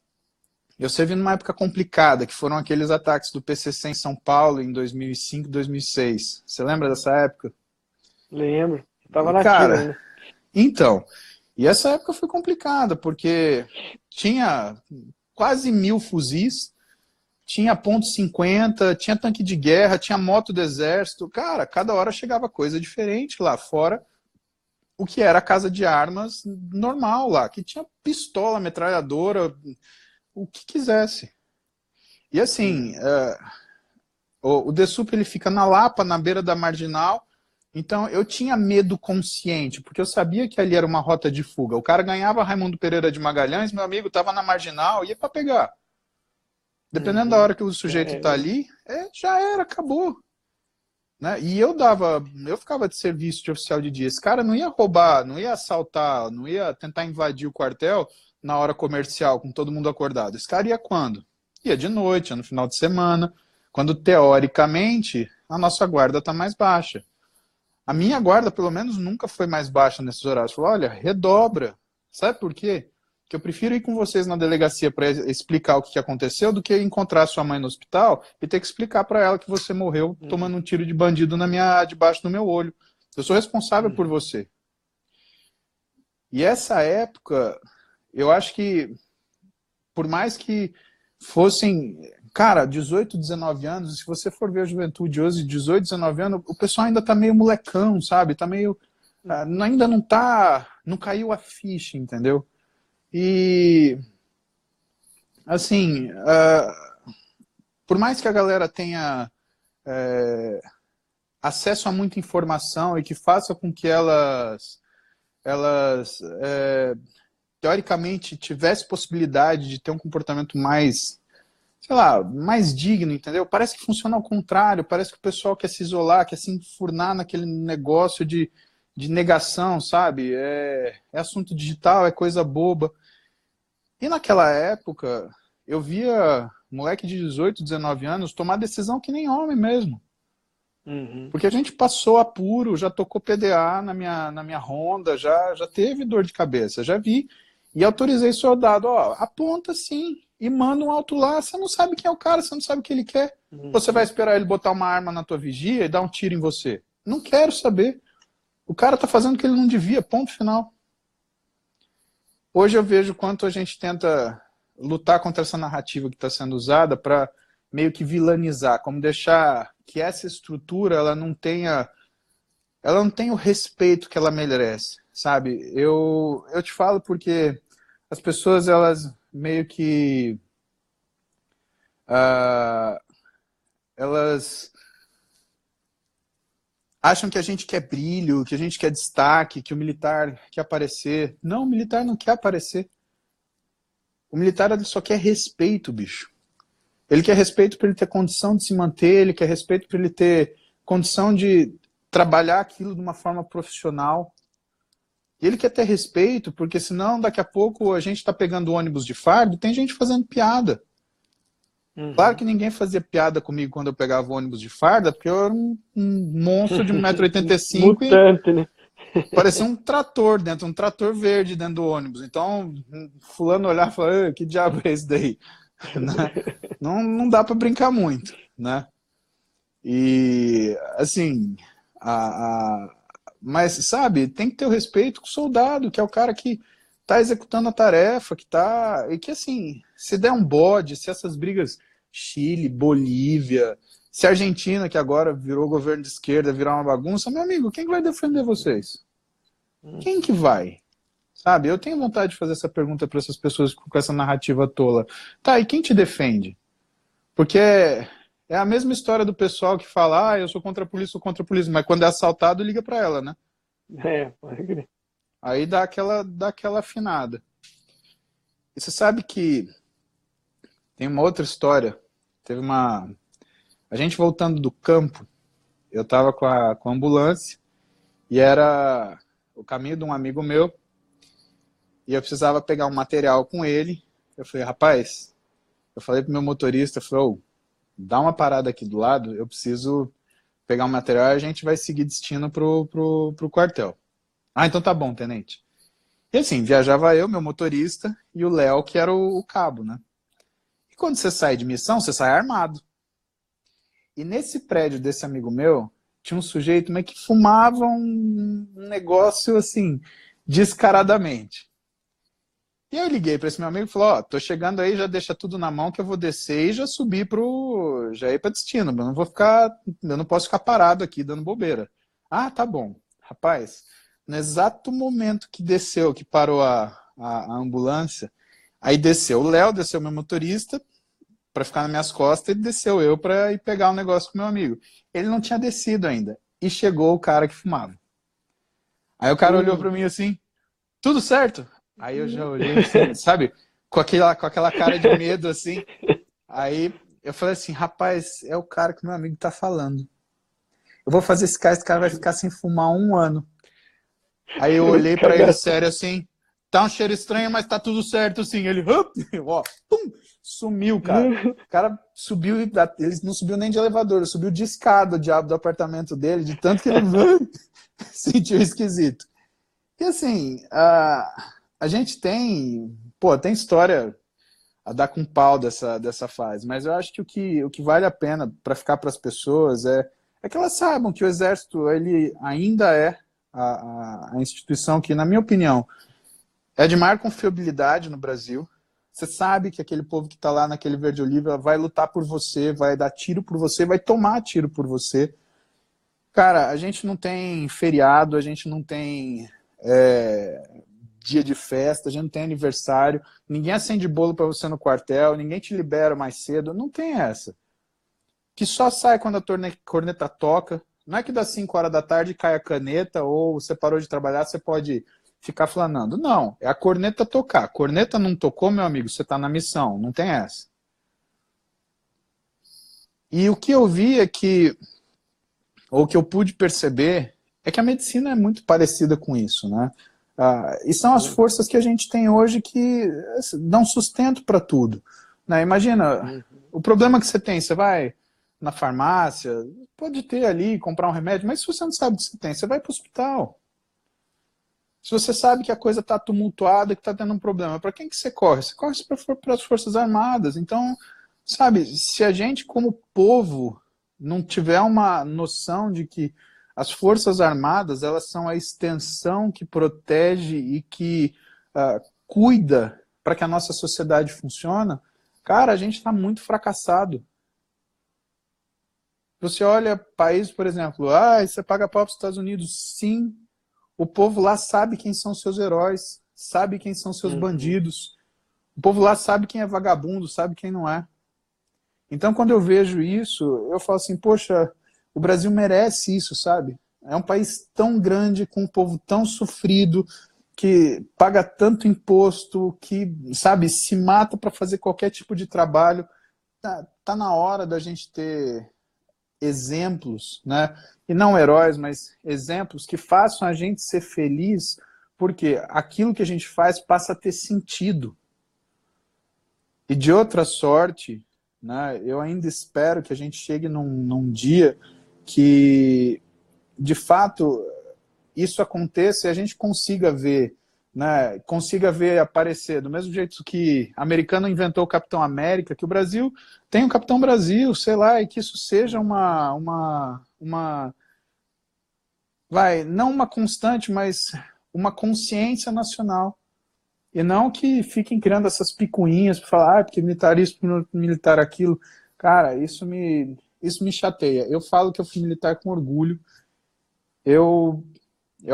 B: Eu servi numa época complicada, que foram aqueles ataques do PCC em São Paulo em 2005, 2006. Você lembra dessa época?
A: Lembro. Eu tava nativo
B: Cara,
A: ainda.
B: então... E essa época foi complicada, porque tinha quase 1.000 fuzis, tinha ponto .50, tinha tanque de guerra, tinha moto do exército. Cara, cada hora chegava coisa diferente lá fora, o que era a casa de armas normal lá, que tinha pistola, metralhadora, o que quisesse. E assim, o DSUP ele fica na Lapa, na beira da Marginal, então eu tinha medo consciente, porque eu sabia que ali era uma rota de fuga. O cara ganhava Raimundo Pereira de Magalhães, meu amigo, estava na Marginal, ia para pegar. Dependendo da hora que o sujeito tá ali, já era, acabou. Né? E eu ficava de serviço de oficial de dia. Esse cara não ia roubar, não ia assaltar, não ia tentar invadir o quartel na hora comercial, com todo mundo acordado. Esse cara ia quando? Ia de noite, ia no final de semana, quando teoricamente a nossa guarda está mais baixa. A minha guarda, pelo menos, nunca foi mais baixa nesses horários. Falou, olha, redobra. Sabe por quê? Que eu prefiro ir com vocês na delegacia para explicar o que aconteceu do que encontrar sua mãe no hospital e ter que explicar para ela que você morreu tomando um tiro de bandido debaixo do meu olho. Eu sou responsável por você. E essa época, eu acho que, por mais que fossem, cara, 18, 19 anos, se você for ver a juventude hoje, 18, 19 anos, o pessoal ainda tá meio molecão, sabe? Tá meio, ainda não caiu a ficha, entendeu? E, assim, por mais que a galera tenha acesso a muita informação e que faça com que elas teoricamente, tivesse possibilidade de ter um comportamento mais, sei lá, mais digno, entendeu? Parece que funciona ao contrário, parece que o pessoal quer se isolar, quer se enfurnar naquele negócio de negação, sabe? É assunto digital, é coisa boba. E naquela época, eu via moleque de 18, 19 anos tomar decisão que nem homem mesmo. Porque a gente passou apuro, já tocou PDA na minha Honda, já teve dor de cabeça, já vi. E autorizei soldado, ó, aponta sim e manda um alto lá. Você não sabe quem é o cara, você não sabe o que ele quer. Você vai esperar ele botar uma arma na tua vigia e dar um tiro em você? Não quero saber. O cara tá fazendo o que ele não devia, ponto final. Hoje eu vejo quanto a gente tenta lutar contra essa narrativa que está sendo usada para meio que vilanizar, como deixar que essa estrutura ela não tenha o respeito que ela merece, sabe? Eu te falo porque as pessoas elas meio que elas acham que a gente quer brilho, que a gente quer destaque, que o militar quer aparecer. Não, o militar não quer aparecer. O militar ele só quer respeito, bicho. Ele quer respeito para ele ter condição de se manter, ele quer respeito para ele ter condição de trabalhar aquilo de uma forma profissional. E ele quer ter respeito, porque senão daqui a pouco a gente está pegando ônibus de fardo e tem gente fazendo piada. Claro que ninguém fazia piada comigo quando eu pegava ônibus de farda, porque eu era um monstro de 1,85 m
A: Mutante, né?
B: parecia um trator dentro, um trator verde dentro do ônibus. Então, fulano olhar e falar, que diabo é esse daí? Né? Não dá para brincar muito, né? E, assim, mas, sabe, tem que ter o respeito com o soldado, que é o cara que tá executando a tarefa, e que, assim, se der um bode, se essas brigas Chile, Bolívia, se a Argentina, que agora virou governo de esquerda, virar uma bagunça, meu amigo, quem que vai defender vocês? Quem que vai? Sabe, eu tenho vontade de fazer essa pergunta para essas pessoas com essa narrativa tola. Tá, e quem te defende? Porque é a mesma história do pessoal que fala, eu sou contra a polícia, mas quando é assaltado, liga para ela, né?
A: Pode crer.
B: Aí dá aquela afinada. E você sabe que tem uma outra história. A gente voltando do campo, eu tava com a ambulância e era o caminho de um amigo meu e eu precisava pegar um material com ele Eu falei, rapaz, eu falei pro meu motorista, eu falei, ô, dá uma parada aqui do lado, eu preciso pegar um material e a gente vai seguir destino pro quartel. Ah, então tá bom, tenente. E assim, viajava eu, meu motorista, e o Léo, que era o cabo, né? E quando você sai de missão, você sai armado. E nesse prédio desse amigo meu, tinha um sujeito mas que fumava um negócio assim, descaradamente. E eu liguei para esse meu amigo e falei, ó, tô chegando aí, já deixa tudo na mão que eu vou descer e já subir já ir para destino, eu não posso ficar parado aqui dando bobeira. Ah, tá bom. Rapaz, no exato momento que desceu, que parou a ambulância, aí desceu o Léo, desceu o meu motorista para ficar nas minhas costas e desceu eu para ir pegar um negócio com meu amigo. Ele não tinha descido ainda e chegou o cara que fumava. Aí o cara olhou para mim assim, tudo certo? Aí eu já olhei assim, sabe? Com aquela cara de medo assim. Aí eu falei assim, rapaz, é o cara que meu amigo tá falando. Eu vou fazer esse cara vai ficar sem fumar 1 ano. Aí eu olhei pra ele sério assim, tá um cheiro estranho, mas tá tudo certo sim. Ele, ó, pum, sumiu, cara. O cara subiu, ele não subiu nem de elevador, ele subiu de escada, o diabo do apartamento dele, de tanto que ele sentiu esquisito. E assim, a gente tem história a dar com pau dessa fase, mas eu acho que o que vale a pena para ficar para as pessoas é que elas saibam que o Exército ele ainda é a instituição que, na minha opinião, é de maior confiabilidade no Brasil. Você sabe que aquele povo que está lá naquele verde oliva vai lutar por você, vai dar tiro por você, vai tomar tiro por você. Cara, a gente não tem feriado, a gente não tem dia de festa, a gente não tem aniversário, ninguém acende bolo para você no quartel, ninguém te libera mais cedo, não tem essa. Que só sai quando a corneta toca. Não é que das 5 horas da tarde cai a caneta ou você parou de trabalhar, você pode ficar flanando. Não, é a corneta tocar. A corneta não tocou, meu amigo, você está na missão, não tem essa. E o que eu vi ou que eu pude perceber, é que a medicina é muito parecida com isso, né? E são as forças que a gente tem hoje que dão sustento para tudo. Né? Imagina, o problema que você tem, você vai na farmácia, pode ter ali, comprar um remédio, mas se você não sabe o que você tem, você vai para o hospital. Se você sabe que a coisa está tumultuada, que está tendo um problema, para quem que você corre? Você corre para as Forças Armadas. Então, sabe, se a gente como povo não tiver uma noção de que as Forças Armadas, elas são a extensão que protege e que cuida para que a nossa sociedade funcione, cara, a gente está muito fracassado. Você olha países, por exemplo, você paga pau para os Estados Unidos? Sim. O povo lá sabe quem são seus heróis, sabe quem são seus bandidos. O povo lá sabe quem é vagabundo, sabe quem não é. Então, quando eu vejo isso, eu falo assim, poxa, o Brasil merece isso, sabe? É um país tão grande, com um povo tão sofrido, que paga tanto imposto, que, sabe, se mata para fazer qualquer tipo de trabalho. Tá na hora da gente ter exemplos, né? E não heróis, mas exemplos que façam a gente ser feliz, porque aquilo que a gente faz passa a ter sentido. E de outra sorte, né, eu ainda espero que a gente chegue num dia que, de fato, isso aconteça e a gente consiga ver, né, aparecer, do mesmo jeito que o americano inventou o Capitão América, que o Brasil tem o Capitão Brasil, sei lá, e que isso seja não uma constante, mas uma consciência nacional. E não que fiquem criando essas picuinhas para falar, porque militar isso, militar aquilo. Cara, isso me chateia. Eu falo que eu fui militar com orgulho. Eu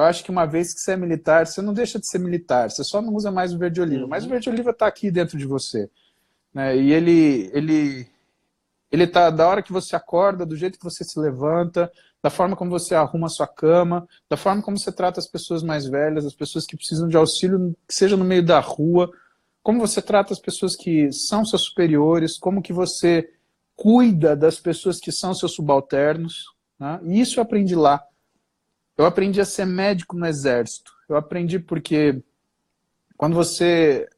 B: acho que uma vez que você é militar, você não deixa de ser militar, você só não usa mais o verde oliva. Mas o verde oliva está aqui dentro de você. Né? E ele tá da hora que você acorda, do jeito que você se levanta, da forma como você arruma a sua cama, da forma como você trata as pessoas mais velhas, as pessoas que precisam de auxílio, que seja no meio da rua, como você trata as pessoas que são seus superiores, como que você cuida das pessoas que são seus subalternos. Né? E isso eu aprendi lá. Eu aprendi a ser médico no Exército. Eu aprendi porque quando você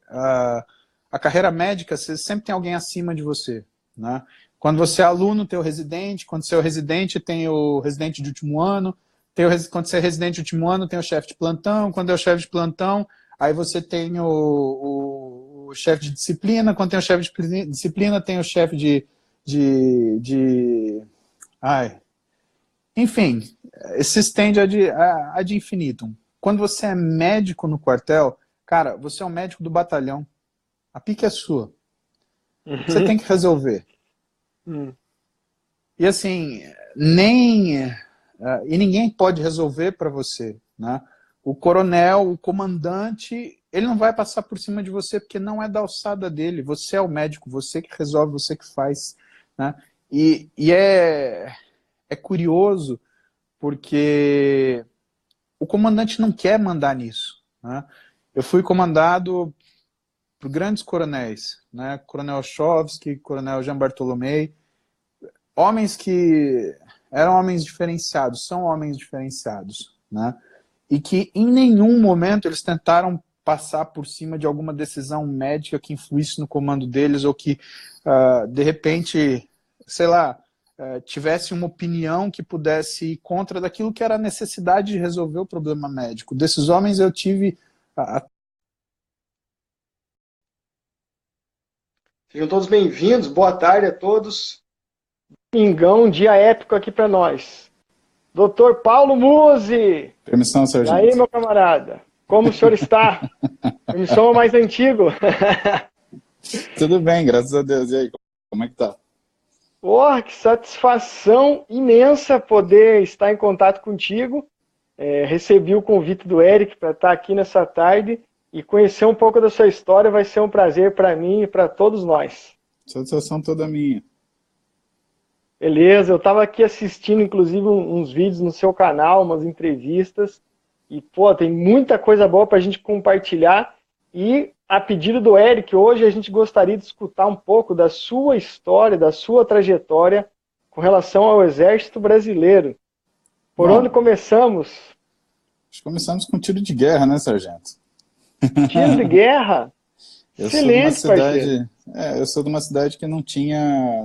B: a carreira médica, você sempre tem alguém acima de você, né? Quando você é aluno, tem o residente, quando você é o residente, tem o residente de último ano, quando você é residente de último ano, tem o chefe de plantão, quando é o chefe de plantão, aí você tem o chefe de disciplina, quando tem o chefe de disciplina, tem o chefe Ai, enfim, se estende ad infinitum. Quando você é médico no quartel, cara, você é o médico do batalhão. A pique é sua. Você tem que resolver. E assim, e ninguém pode resolver para você, né? O coronel, o comandante, ele não vai passar por cima de você porque não é da alçada dele. Você é o médico, você que resolve, você que faz, né? E é curioso porque o comandante não quer mandar nisso, né? Eu fui comandado por grandes coronéis, né? Coronel Chovsky, Coronel Jean Bartolomei, homens que eram homens diferenciados, são homens diferenciados, né? E que em nenhum momento eles tentaram passar por cima de alguma decisão médica que influísse no comando deles ou que, de repente, sei lá, tivesse uma opinião que pudesse ir contra daquilo que era a necessidade de resolver o problema médico. Desses homens eu tive...
A: Sejam todos bem-vindos, boa tarde a todos. Domingão, dia épico aqui para nós. Doutor Paulo Musi!
B: Permissão,
A: E
B: sargento.
A: aí, meu camarada? Como o senhor está? Permissão mais antigo.
B: Tudo bem, graças a Deus. E aí, como é que tá?
A: Porra, que satisfação imensa poder estar em contato contigo. Recebi o convite do Eric para estar aqui nessa tarde e conhecer um pouco da sua história vai ser um prazer para mim e para todos nós.
B: Satisfação toda minha.
A: Beleza, eu estava aqui assistindo inclusive uns vídeos no seu canal, umas entrevistas e, pô, tem muita coisa boa para a gente compartilhar e a pedido do Eric, hoje a gente gostaria de escutar um pouco da sua história, da sua trajetória com relação ao Exército Brasileiro. Por onde começamos?
B: Acho que começamos com tiro de guerra, né, sargento?
A: Tiro de guerra? Excelente, parceiro.
B: Eu sou de uma cidade que não tinha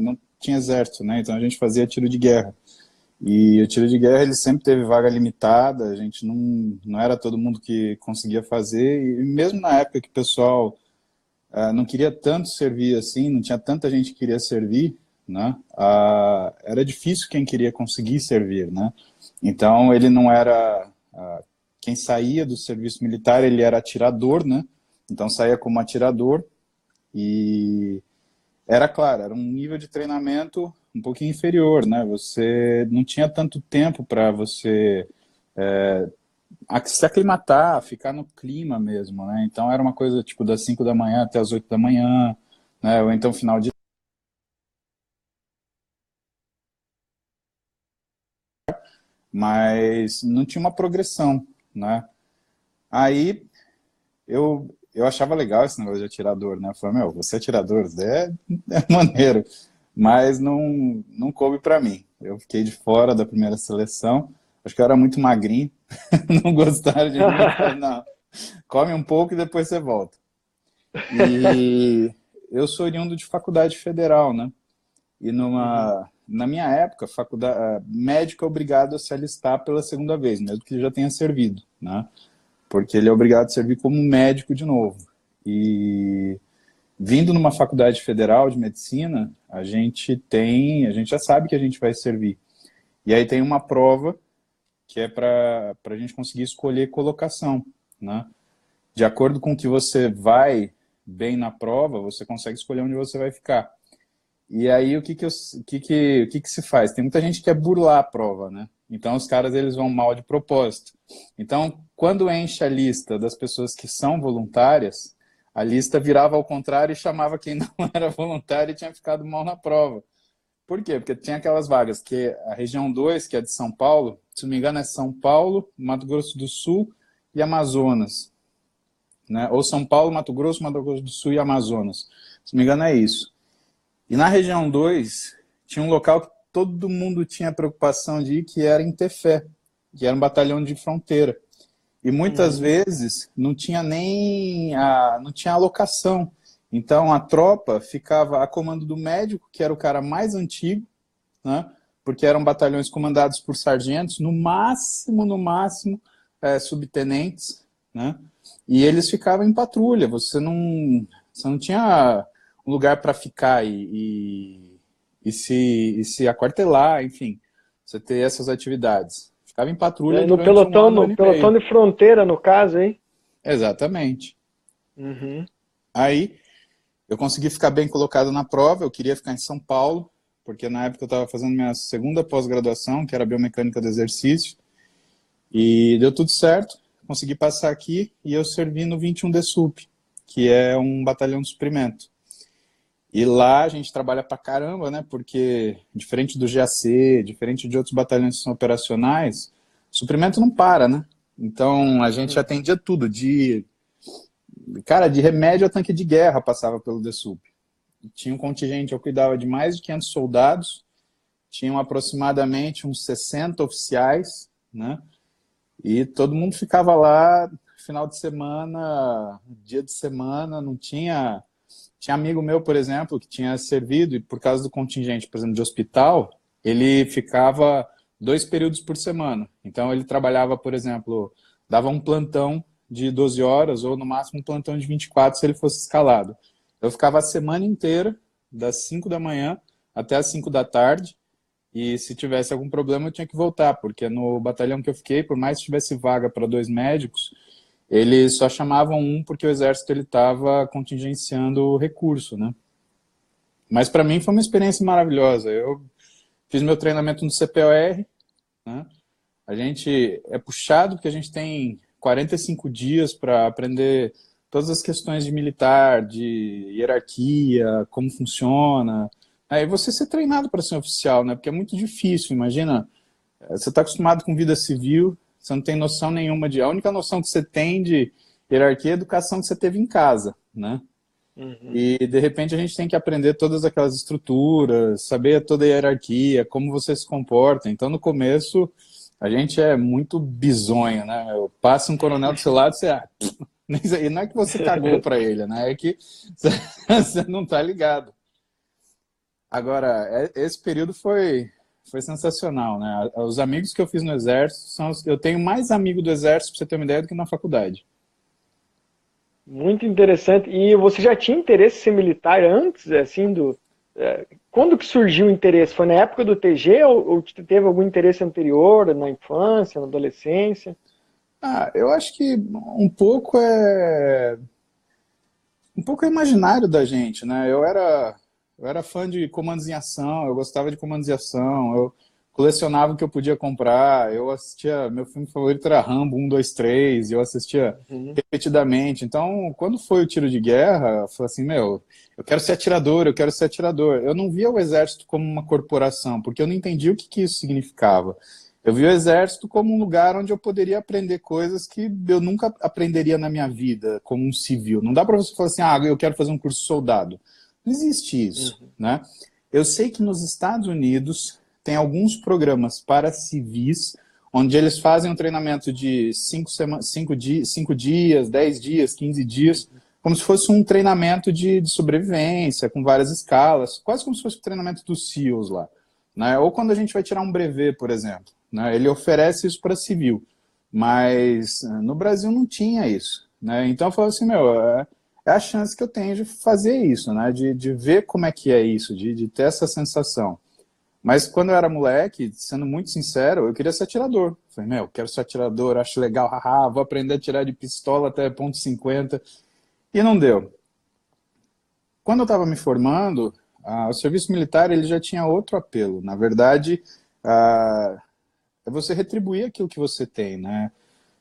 B: exército, né? Então a gente fazia tiro de guerra. E o tiro de guerra ele sempre teve vaga limitada, a gente não era todo mundo que conseguia fazer, e mesmo na época que o pessoal não queria tanto servir assim, não tinha tanta gente que queria servir, né? Era difícil quem queria conseguir servir, né? Então ele não era... quem saía do serviço militar, ele era atirador, né? Então saía como atirador e era claro, era um nível de treinamento um pouquinho inferior, né? Você não tinha tanto tempo para você se aclimatar, ficar no clima mesmo, né? Então era uma coisa tipo das 5 da manhã até as 8 da manhã, né? Ou então final de... Mas não tinha uma progressão, né? Aí eu achava legal esse negócio de atirador, né? Eu falei, você é atirador, é maneiro, mas não coube pra mim. Eu fiquei de fora da primeira seleção, acho que eu era muito magrinho, não gostaram de mim, eu falei, não, come um pouco e depois você volta. E eu sou oriundo de faculdade federal, né? E na minha época, médico é obrigado a se alistar pela segunda vez, mesmo que ele já tenha servido, né? Porque ele é obrigado a servir como médico de novo. E vindo numa faculdade federal de medicina, a gente já sabe que a gente vai servir. E aí tem uma prova que é para a gente conseguir escolher colocação, né? De acordo com o que você vai bem na prova, você consegue escolher onde você vai ficar. E aí o que se faz? Tem muita gente que quer burlar a prova, né? Então os caras eles vão mal de propósito. Então, quando enche a lista das pessoas que são voluntárias, a lista virava ao contrário e chamava quem não era voluntário e tinha ficado mal na prova. Por quê? Porque tinha aquelas vagas que a região 2, que é de São Paulo, se não me engano é São Paulo, Mato Grosso do Sul e Amazonas, né? Ou São Paulo, Mato Grosso do Sul e Amazonas. Se não me engano é isso. E na região 2, tinha um local que todo mundo tinha preocupação de ir, que era em Tefé, que era um batalhão de fronteira. E muitas vezes não tinha nem não tinha alocação. Então a tropa ficava a comando do médico, que era o cara mais antigo, né? Porque eram batalhões comandados por sargentos, no máximo, subtenentes, né? E eles ficavam em patrulha, você não tinha um lugar para ficar e se aquartelar, enfim, você ter essas atividades. Ficava em patrulha
A: No
B: durante um
A: pelotão,
B: ano, ano
A: no
B: e
A: pelotão
B: meio.
A: de fronteira, no caso, hein?
B: Exatamente.
A: Uhum.
B: Aí eu consegui ficar bem colocado na prova, eu queria ficar em São Paulo, porque na época eu estava fazendo minha segunda pós-graduação, que era biomecânica do exercício, e deu tudo certo, consegui passar aqui e eu servi no 21 DSUP, que é um batalhão de suprimento. E lá a gente trabalha pra caramba, né? Porque, diferente do GAC, diferente de outros batalhões que são operacionais, o suprimento não para, né? Então a gente atendia tudo, de remédio a tanque de guerra passava pelo DSUP. Tinha um contingente, eu cuidava de mais de 500 soldados, tinham aproximadamente uns 60 oficiais, né? E todo mundo ficava lá, final de semana, dia de semana, não tinha... Tinha amigo meu, por exemplo, que tinha servido, e por causa do contingente, por exemplo, de hospital, ele ficava 2 períodos por semana. Então ele trabalhava, por exemplo, dava um plantão de 12 horas, ou no máximo um plantão de 24 se ele fosse escalado. Eu ficava a semana inteira, das 5 da manhã até as 5 da tarde, e se tivesse algum problema eu tinha que voltar, porque no batalhão que eu fiquei, por mais que tivesse vaga para 2 médicos, eles só chamavam um porque o exército ele estava contingenciando o recurso, né? Mas para mim foi uma experiência maravilhosa. Eu fiz meu treinamento no CPOR, né? A gente é puxado porque a gente tem 45 dias para aprender todas as questões de militar, de hierarquia, como funciona. Aí você ser treinado para ser um oficial, né? Porque é muito difícil, imagina, você está acostumado com vida civil, você não tem noção nenhuma de... A única noção que você tem de hierarquia é a educação que você teve em casa, né?
A: Uhum.
B: E, de repente, a gente tem que aprender todas aquelas estruturas, saber toda a hierarquia, como você se comporta. Então, no começo, a gente é muito bizonho, né? Passa um coronel do seu lado, você... e não é que você cagou para ele, né? É que você não está ligado. Agora, esse período foi sensacional, né? Os amigos que eu fiz no Exército, eu tenho mais amigo do Exército, para você ter uma ideia, do que na faculdade.
A: Muito interessante. E você já tinha interesse em ser militar antes, assim, quando que surgiu o interesse? Foi na época do TG ou teve algum interesse anterior, na infância, na adolescência?
B: Eu acho que um pouco é imaginário da gente, né? Eu era fã de comandos em ação, eu gostava de comandos em ação, eu colecionava o que eu podia comprar, eu assistia, meu filme favorito era Rambo 1, 2, 3, eu assistia
A: Uhum.
B: repetidamente. Então, quando foi o tiro de guerra, eu falei assim, eu quero ser atirador, eu quero ser atirador. Eu não via o exército como uma corporação, porque eu não entendia o que isso significava. Eu vi o exército como um lugar onde eu poderia aprender coisas que eu nunca aprenderia na minha vida, como um civil. Não dá para você falar assim, eu quero fazer um curso de soldado. Não existe isso,
A: Uhum.
B: né? Eu sei que nos Estados Unidos tem alguns programas para civis, onde eles fazem um treinamento de 5 dias, 10 dias, 15 dias, como se fosse um treinamento de sobrevivência, com várias escalas, quase como se fosse o treinamento dos SEALs lá. Né? Ou quando a gente vai tirar um brevet, por exemplo. Né? Ele oferece isso para civil. Mas no Brasil não tinha isso. Né? Então eu falei assim, é a chance que eu tenho de fazer isso, né? De ver como é que é isso, de ter essa sensação. Mas quando eu era moleque, sendo muito sincero, eu queria ser atirador. Falei, quero ser atirador, acho legal, haha, vou aprender a tirar de pistola até ponto .50. E não deu. Quando eu estava me formando, o serviço militar ele já tinha outro apelo. Na verdade, é você retribuir aquilo que você tem, né?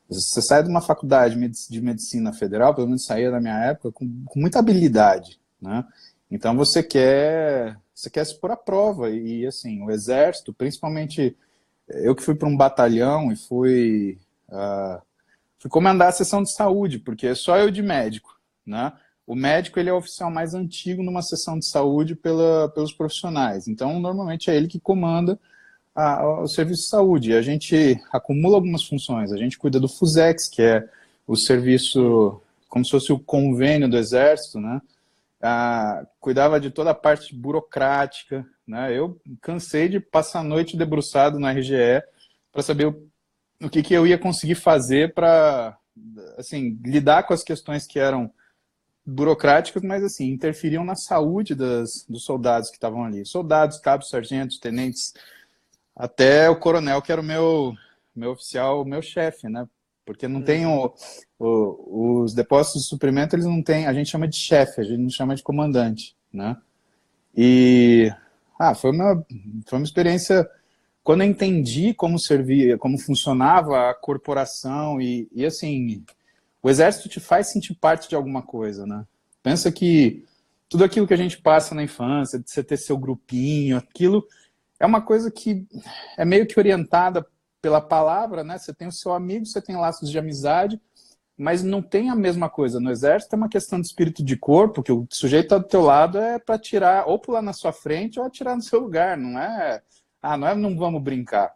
B: Você sai de uma faculdade de medicina federal, pelo menos saía na minha época, com muita habilidade, né? Então você quer se pôr à prova. E assim, o exército, principalmente eu que fui para um batalhão e fui comandar a seção de saúde, porque é só eu de médico, né? O médico ele é o oficial mais antigo numa seção de saúde pelos profissionais. Então, normalmente é ele que comanda o serviço de saúde. A gente acumula algumas funções. A gente cuida do FUSEX, que é o serviço, como se fosse o convênio do Exército, né? cuidava de toda a parte burocrática, né? Eu cansei de passar a noite debruçado na RGE para saber o que eu ia conseguir fazer para, assim, lidar com as questões que eram burocráticas, mas assim, interferiam na saúde dos soldados que estavam ali. Soldados, cabos, sargentos, tenentes, até o coronel, que era o meu oficial, meu chefe, né? Porque não tem os depósitos de suprimento, eles não têm, a gente chama de chefe, a gente não chama de comandante, né? E foi uma experiência, quando eu entendi como servia, como funcionava a corporação e assim, o exército te faz sentir parte de alguma coisa, né? Pensa que tudo aquilo que a gente passa na infância, de você ter seu grupinho, aquilo é uma coisa que é meio que orientada pela palavra, né? Você tem o seu amigo, você tem laços de amizade, mas não tem a mesma coisa. No exército é uma questão de espírito de corpo, que o sujeito está do teu lado é para tirar, ou pular na sua frente, ou atirar no seu lugar. Não vamos brincar.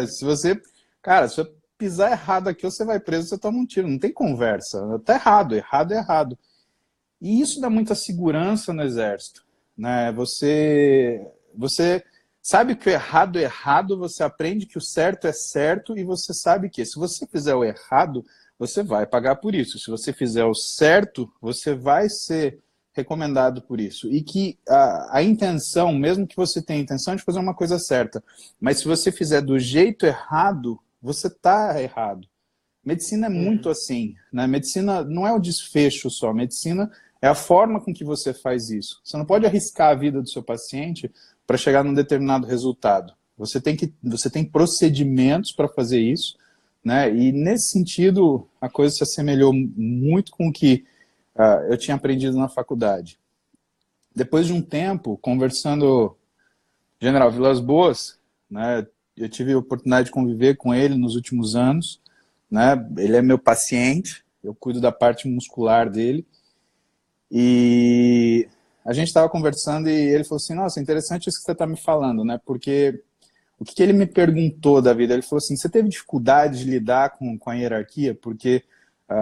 B: Se você, cara, se você pisar errado aqui, você vai preso, você toma um tiro. Não tem conversa. Tá errado, errado é errado. E isso dá muita segurança no exército, né? Você sabe que o errado é errado, você aprende que o certo é certo e você sabe que se você fizer o errado, você vai pagar por isso. Se você fizer o certo, você vai ser recomendado por isso. E que a intenção, mesmo que você tenha a intenção de fazer uma coisa certa, mas se você fizer do jeito errado, você está errado. Medicina é muito assim, né? Medicina não é o desfecho só, medicina é a forma com que você faz isso. Você não pode arriscar a vida do seu paciente para chegar num determinado resultado. Você tem procedimentos para fazer isso, né? E nesse sentido, a coisa se assemelhou muito com o que eu tinha aprendido na faculdade. Depois de um tempo, conversando General Vilas Boas, né? Eu tive a oportunidade de conviver com ele nos últimos anos, né? Ele é meu paciente, eu cuido da parte muscular dele. E a gente estava conversando e ele falou assim, nossa, interessante isso que você está me falando, né? Porque o que ele me perguntou da vida? Ele falou assim, você teve dificuldade de lidar com a hierarquia? Porque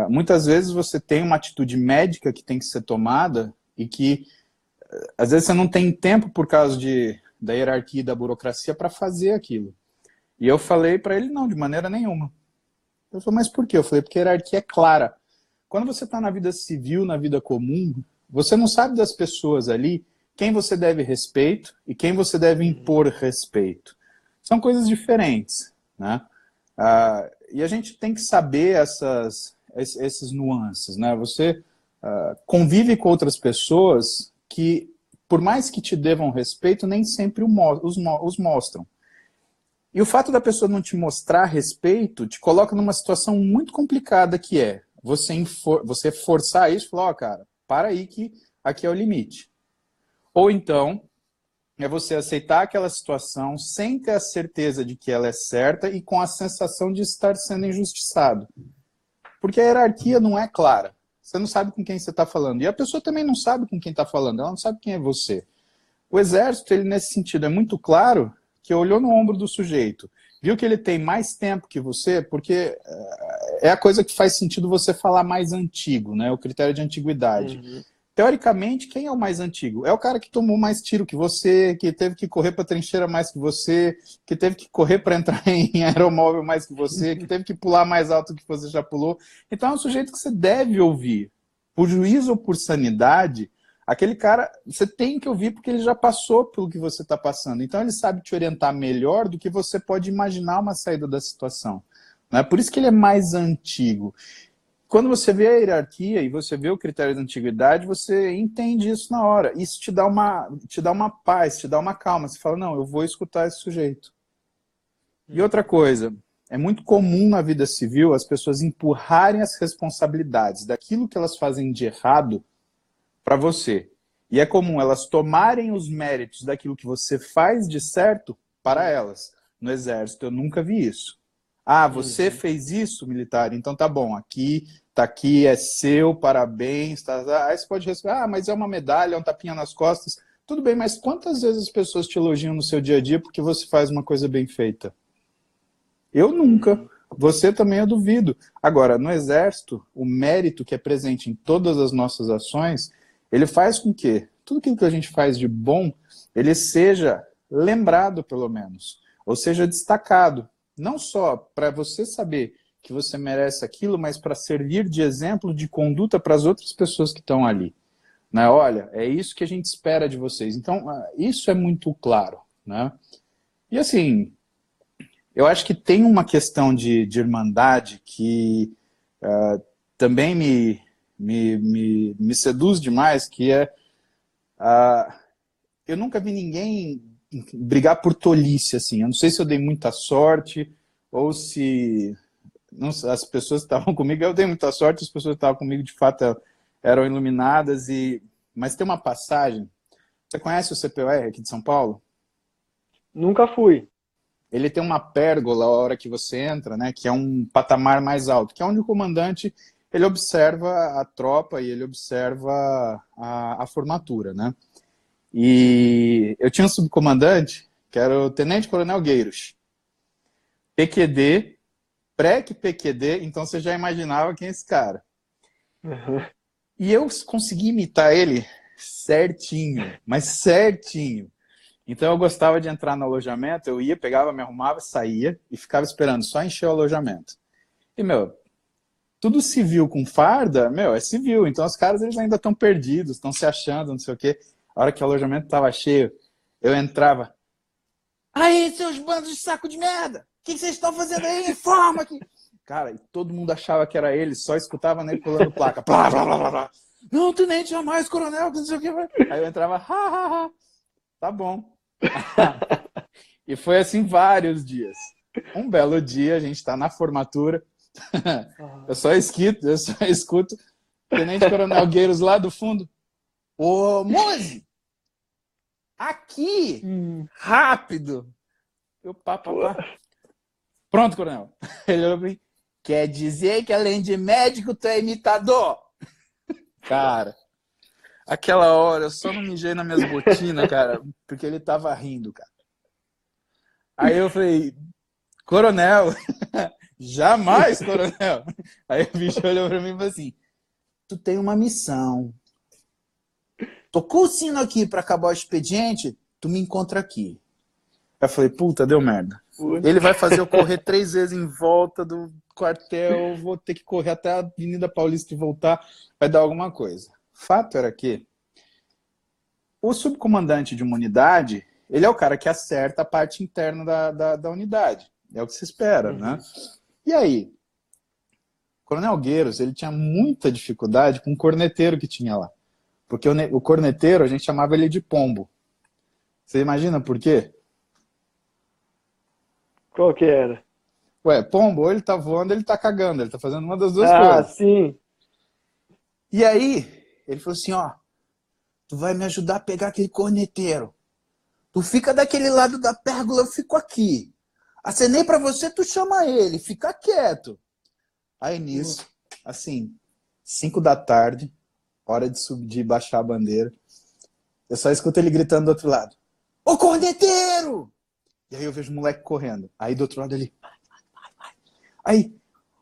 B: muitas vezes você tem uma atitude médica que tem que ser tomada e que às vezes você não tem tempo por causa da hierarquia e da burocracia para fazer aquilo. E eu falei para ele, não, de maneira nenhuma. Ele falou, mas por quê? Eu falei, porque a hierarquia é clara. Quando você está na vida civil, na vida comum, você não sabe das pessoas ali quem você deve respeito e quem você deve impor respeito. São coisas diferentes, né? E a gente tem que saber esses nuances, né? Você convive com outras pessoas que, por mais que te devam respeito, nem sempre os mostram. E o fato da pessoa não te mostrar respeito te coloca numa situação muito complicada, que é você forçar isso e falar, cara, para aí que aqui é o limite. Ou então, é você aceitar aquela situação sem ter a certeza de que ela é certa e com a sensação de estar sendo injustiçado. Porque a hierarquia não é clara. Você não sabe com quem você está falando. E a pessoa também não sabe com quem está falando. Ela não sabe quem é você. O exército, ele nesse sentido, é muito claro que olhou no ombro do sujeito, viu que ele tem mais tempo que você, porque é a coisa que faz sentido você falar mais antigo, né? O critério de antiguidade. Teoricamente, quem é o mais antigo? É o cara que tomou mais tiro que você, que teve que correr para a trincheira mais que você, que teve que correr para entrar em aeromóvel mais que você, que teve que pular mais alto que você já pulou. Então é um sujeito que você deve ouvir. Por juízo ou por sanidade, aquele cara, você tem que ouvir porque ele já passou pelo que você está passando. Então ele sabe te orientar melhor do que você pode imaginar uma saída da situação. Não é por isso que ele é mais antigo. Quando você vê a hierarquia e você vê o critério da antiguidade, você entende isso na hora. Isso te dá uma paz, te dá uma calma. Você fala, não, eu vou escutar esse sujeito. E outra coisa, é muito comum na vida civil as pessoas empurrarem as responsabilidades daquilo que elas fazem de errado para você. E é comum elas tomarem os méritos daquilo que você faz de certo para elas. No exército eu nunca vi isso. Ah, você fez isso, militar? Então tá bom, tá aqui, é seu, parabéns. Tá. Aí você pode responder, mas é uma medalha, é um tapinha nas costas. Tudo bem, mas quantas vezes as pessoas te elogiam no seu dia a dia porque você faz uma coisa bem feita? Eu nunca. Você também eu duvido. Agora, no exército, o mérito que é presente em todas as nossas ações ele faz com que tudo aquilo que a gente faz de bom, ele seja lembrado, pelo menos, ou seja destacado. Não só para você saber que você merece aquilo, mas para servir de exemplo de conduta para as outras pessoas que estão ali. Né? Olha, é isso que a gente espera de vocês. Então, isso é muito claro. Né? E assim, eu acho que tem uma questão de irmandade que também me seduz demais, que é eu nunca vi ninguém brigar por tolice, assim. Eu não sei se eu dei muita sorte ou se não, as pessoas que estavam comigo, eu dei muita sorte, as pessoas que estavam comigo de fato eram iluminadas, mas tem uma passagem. Você conhece o CPOR aqui de São Paulo?
A: Nunca fui.
B: Ele tem uma pérgola a hora que você entra, né, que é um patamar mais alto, que é onde o comandante ele observa a tropa e ele observa a formatura, né? E eu tinha um subcomandante, que era o Tenente Coronel Gueiros. PQD, pré-PQD, então você já imaginava quem é esse cara.
A: Uhum.
B: E eu consegui imitar ele certinho, mas certinho. Então eu gostava de entrar no alojamento, eu ia, pegava, me arrumava, saía e ficava esperando só encher o alojamento. E, meu, tudo civil com farda, meu, é civil. Então os caras eles ainda estão perdidos, estão se achando, não sei o quê. A hora que o alojamento estava cheio, eu entrava. Aí, seus bandos de saco de merda! O que vocês estão fazendo aí? Informa aqui! Cara, e todo mundo achava que era ele, só escutava nele pulando placa. Blá, blá, blá, blá, blá. Não, tenente, jamais, coronel, não sei o que. Aí eu entrava, ha, ha, ha. Tá bom. E foi assim vários dias. Um belo dia, a gente está na formatura. Eu só escuto Tenente Coronel Gueiros lá do fundo. Ô, Moze! Aqui! Rápido! Eu, pá. Pronto, coronel. Ele olhou pra mim. Quer dizer que além de médico, tu é imitador? Cara, aquela hora eu só não mijei nas minhas botinas, cara, porque ele tava rindo, cara. Aí eu falei, coronel, jamais, coronel. Aí o bicho olhou pra mim e falou assim, tu tem uma missão. Tocou o sino aqui pra acabar o expediente, tu me encontra aqui. Eu falei, puta, deu merda. Ele vai fazer eu correr 3 vezes em volta do quartel, vou ter que correr até a Avenida Paulista e voltar, vai dar alguma coisa. Fato era que o subcomandante de uma unidade, ele é o cara que acerta a parte interna da unidade. É o que se espera, né? E aí, o Coronel Gueiros, ele tinha muita dificuldade com o corneteiro que tinha lá. Porque o corneteiro, a gente chamava ele de pombo. Você imagina por quê?
A: Qual que era?
B: Ué, pombo, ou ele tá voando, ou ele tá cagando. Ele tá fazendo uma das duas coisas.
A: Ah, sim.
B: E aí, ele falou assim, ó, tu vai me ajudar a pegar aquele corneteiro. Tu fica daquele lado da pérgola, eu fico aqui. Acenei pra você, tu chama ele, fica quieto. Aí nisso, assim, 5 da tarde, hora de subir, de baixar a bandeira, eu só escuto ele gritando do outro lado. Ô corneteiro! E aí eu vejo o moleque correndo. Aí do outro lado ele... Vai. Aí,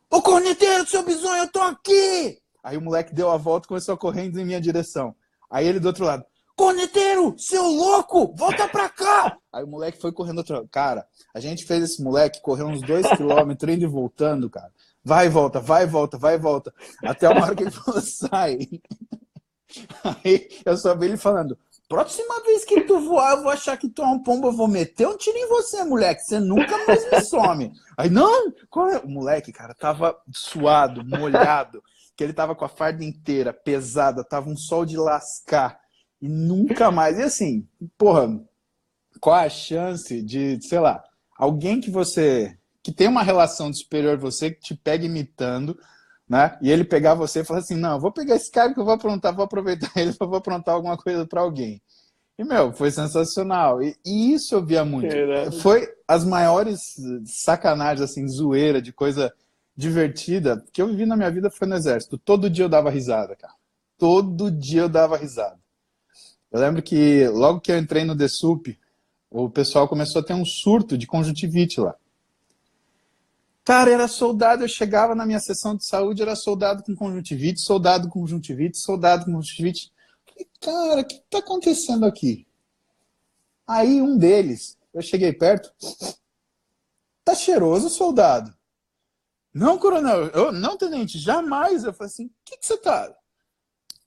B: ô corneteiro, seu bisonho, eu tô aqui! Aí o moleque deu a volta e começou a correr em minha direção. Aí ele do outro lado, corneteiro, seu louco, volta pra cá! Aí o moleque foi correndo do outro lado. Cara, a gente fez esse moleque correr uns 2 quilômetros indo e voltando, cara. Vai e volta, vai e volta, vai e volta. Até uma hora que ele falou, sai. Aí eu só vi ele falando, próxima vez que tu voar, eu vou achar que tu é um pombo, eu vou meter um tiro em você, moleque. Você nunca mais me some. Aí, não, qual é? O moleque, cara, tava suado, molhado, que ele tava com a farda inteira, pesada, tava um sol de lascar. E nunca mais. E assim, porra, qual a chance de, sei lá, alguém que tem uma relação de superior a você, que te pega imitando, né? E ele pegar você e falar assim, não, eu vou pegar esse cara que eu vou aprontar, vou aproveitar ele, eu vou aprontar alguma coisa para alguém. E, meu, foi sensacional. E isso eu via muito. Foi as maiores sacanagens, assim, zoeira, de coisa divertida que eu vivi na minha vida foi no Exército. Todo dia eu dava risada, cara. Todo dia eu dava risada. Eu lembro que logo que eu entrei no DSUP, o pessoal começou a ter um surto de conjuntivite lá. Cara, era soldado, eu chegava na minha sessão de saúde, era soldado com conjuntivite, soldado com conjuntivite, soldado com conjuntivite. Cara, o que tá acontecendo aqui? Aí um deles, eu cheguei perto, tá cheiroso, soldado. Não, coronel, não, tenente, jamais. Eu falei assim, o que você tá...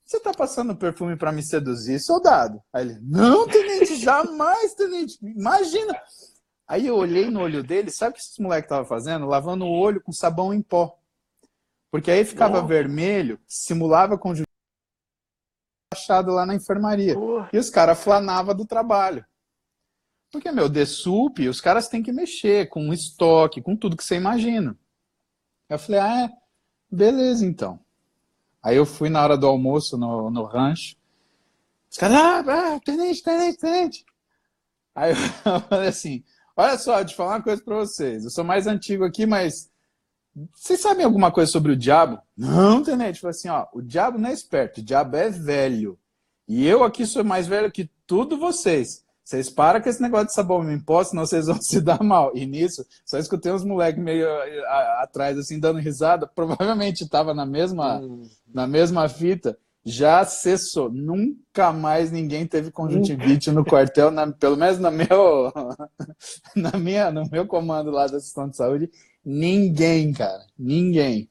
B: Você tá passando perfume para me seduzir, soldado? Aí ele, não, tenente, jamais, tenente, imagina. Aí eu olhei no olho dele, sabe o que esses moleques estavam fazendo? Lavando o olho com sabão em pó. Porque aí ficava vermelho, simulava conjuntivite achado lá na enfermaria. E os caras flanavam do trabalho. Porque, meu, DSUP, os caras têm que mexer com estoque, com tudo que você imagina. Eu falei, beleza então. Aí eu fui na hora do almoço no rancho. Os caras, tenente. Aí eu falei assim, olha só, deixa eu falar uma coisa pra vocês. Eu sou mais antigo aqui, mas vocês sabem alguma coisa sobre o diabo? Não, tenente. Eu falei assim, ó, o diabo não é esperto, o diabo é velho. E eu aqui sou mais velho que tudo vocês. Vocês param com esse negócio de sabão em pó, senão vocês vão se dar mal. E nisso, só escutei uns moleques meio atrás, assim, dando risada. Provavelmente estava na mesma fita. Já cessou. Nunca mais ninguém teve conjuntivite no quartel, pelo menos no meu comando lá da assistência de saúde. Ninguém, cara. Ninguém.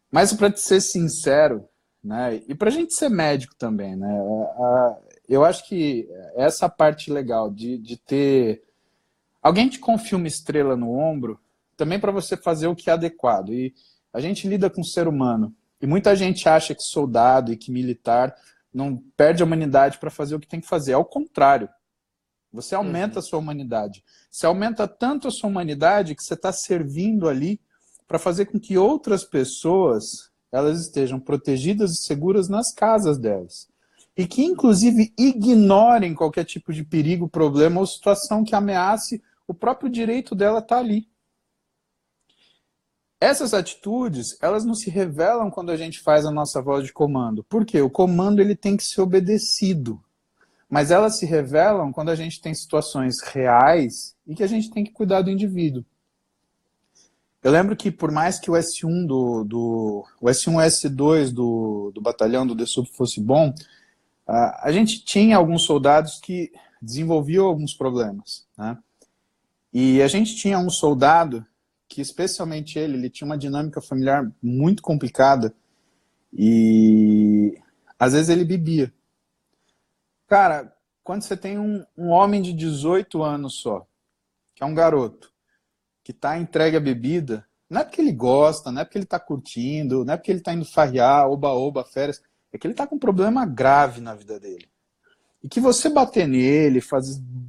B: Mas para ser sincero, né, e para a gente ser médico também, né, eu acho que essa parte legal de ter alguém te confia uma estrela no ombro, também para você fazer o que é adequado. E a gente lida com o ser humano. E muita gente acha que soldado e que militar não perde a humanidade para fazer o que tem que fazer. Ao contrário. Você aumenta a sua humanidade. Você aumenta tanto a sua humanidade que você está servindo ali para fazer com que outras pessoas elas estejam protegidas e seguras nas casas delas. E que, inclusive, ignorem qualquer tipo de perigo, problema ou situação que ameace o próprio direito dela estar ali. Essas atitudes, elas não se revelam quando a gente faz a nossa voz de comando. Por quê? O comando ele tem que ser obedecido. Mas elas se revelam quando a gente tem situações reais e que a gente tem que cuidar do indivíduo. Eu lembro que por mais que o S1 o S1 e S2 do batalhão do DSUP fosse bom, a gente tinha alguns soldados que desenvolviam alguns problemas, né? E a gente tinha um soldado que, especialmente ele tinha uma dinâmica familiar muito complicada e às vezes ele bebia. Cara, quando você tem um homem de 18 anos só, que é um garoto, que está entregue à bebida, não é porque ele gosta, não é porque ele está curtindo, não é porque ele está indo farrear, oba-oba, férias, é que ele está com um problema grave na vida dele. E que você bater nele,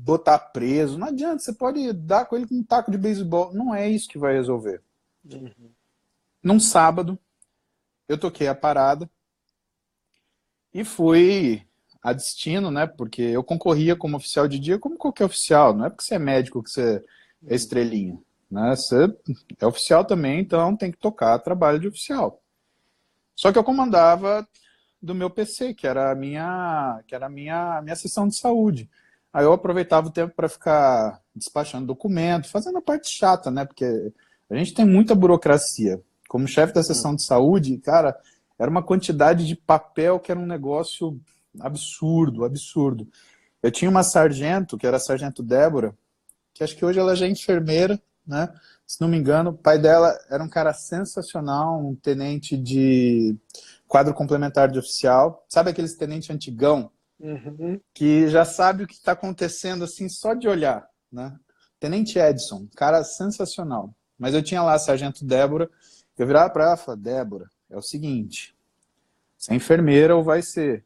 B: botar preso, não adianta, você pode dar com ele com um taco de beisebol, não é isso que vai resolver. Num sábado, eu toquei a parada e fui a destino, né? Porque eu concorria como oficial de dia, como qualquer oficial. Não é porque você é médico que você é estrelinha, né? Você é oficial também, então tem que tocar trabalho de oficial. Só que eu comandava do meu PC, que era a minha sessão de saúde. Aí eu aproveitava o tempo para ficar despachando documento, fazendo a parte chata, né? Porque a gente tem muita burocracia. Como chefe da sessão de saúde, cara, era uma quantidade de papel que era um negócio absurdo. Eu tinha uma sargento, que era a sargento Débora, que acho que hoje ela já é enfermeira, né? Se não me engano, o pai dela era um cara sensacional, um tenente de quadro complementar de oficial. Sabe aqueles tenente antigão? Que já sabe o que está acontecendo assim só de olhar, né? Tenente Edson, cara sensacional. Mas eu tinha lá a sargento Débora, eu virava para ela e falava, Débora, é o seguinte, você é enfermeira ou vai ser?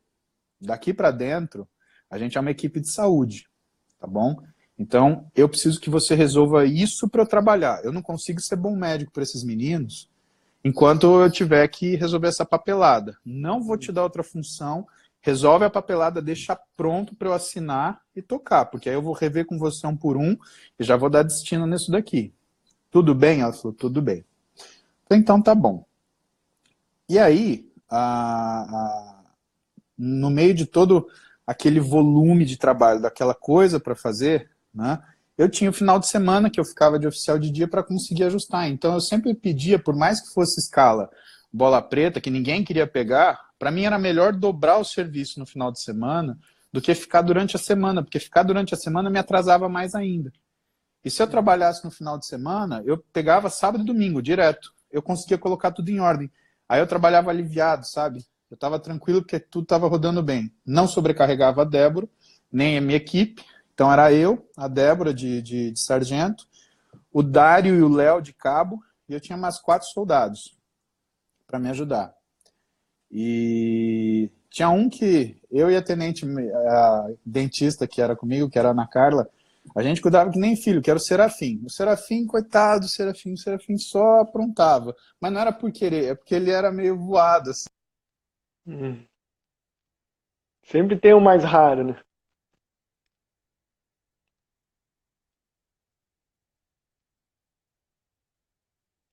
B: Daqui para dentro, a gente é uma equipe de saúde, tá bom? Então, eu preciso que você resolva isso para eu trabalhar. Eu não consigo ser bom médico para esses meninos enquanto eu tiver que resolver essa papelada. Não vou te dar outra função, resolve a papelada, deixa pronto para eu assinar e tocar, porque aí eu vou rever com você um por um e já vou dar destino nisso daqui. Tudo bem? Ela falou, tudo bem. Falei, então tá bom. E aí, no meio de todo aquele volume de trabalho, daquela coisa para fazer, né, eu tinha o final de semana que eu ficava de oficial de dia para conseguir ajustar. Então eu sempre pedia, por mais que fosse escala bola preta, que ninguém queria pegar, Para mim era melhor dobrar o serviço no final de semana do que ficar durante a semana, porque ficar durante a semana me atrasava mais ainda. E se eu trabalhasse no final de semana, eu pegava sábado e domingo direto. Eu conseguia colocar tudo em ordem. Aí eu trabalhava aliviado, sabe? Eu estava tranquilo porque tudo estava rodando bem. Não sobrecarregava a Débora, nem a minha equipe. Então era eu, a Débora de sargento, o Dário e o Léo de cabo, e eu tinha mais 4 soldados para me ajudar. E tinha um que eu e a tenente, a dentista que era comigo, que era a Ana Carla, a gente cuidava que nem filho, que era o Serafim. O Serafim, coitado, o Serafim só aprontava. Mas não era por querer, é porque ele era meio voado, assim.
A: Hum. Sempre tem o mais raro, né?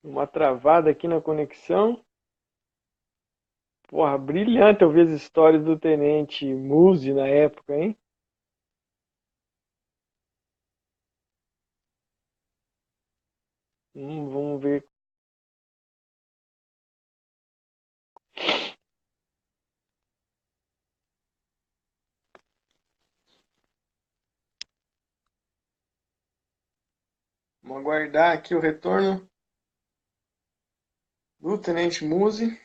A: Uma travada aqui na conexão. Porra, brilhante eu ver as histórias do Tenente Muzi na época, hein? Vamos ver. Vamos aguardar aqui o retorno do Tenente Muzi.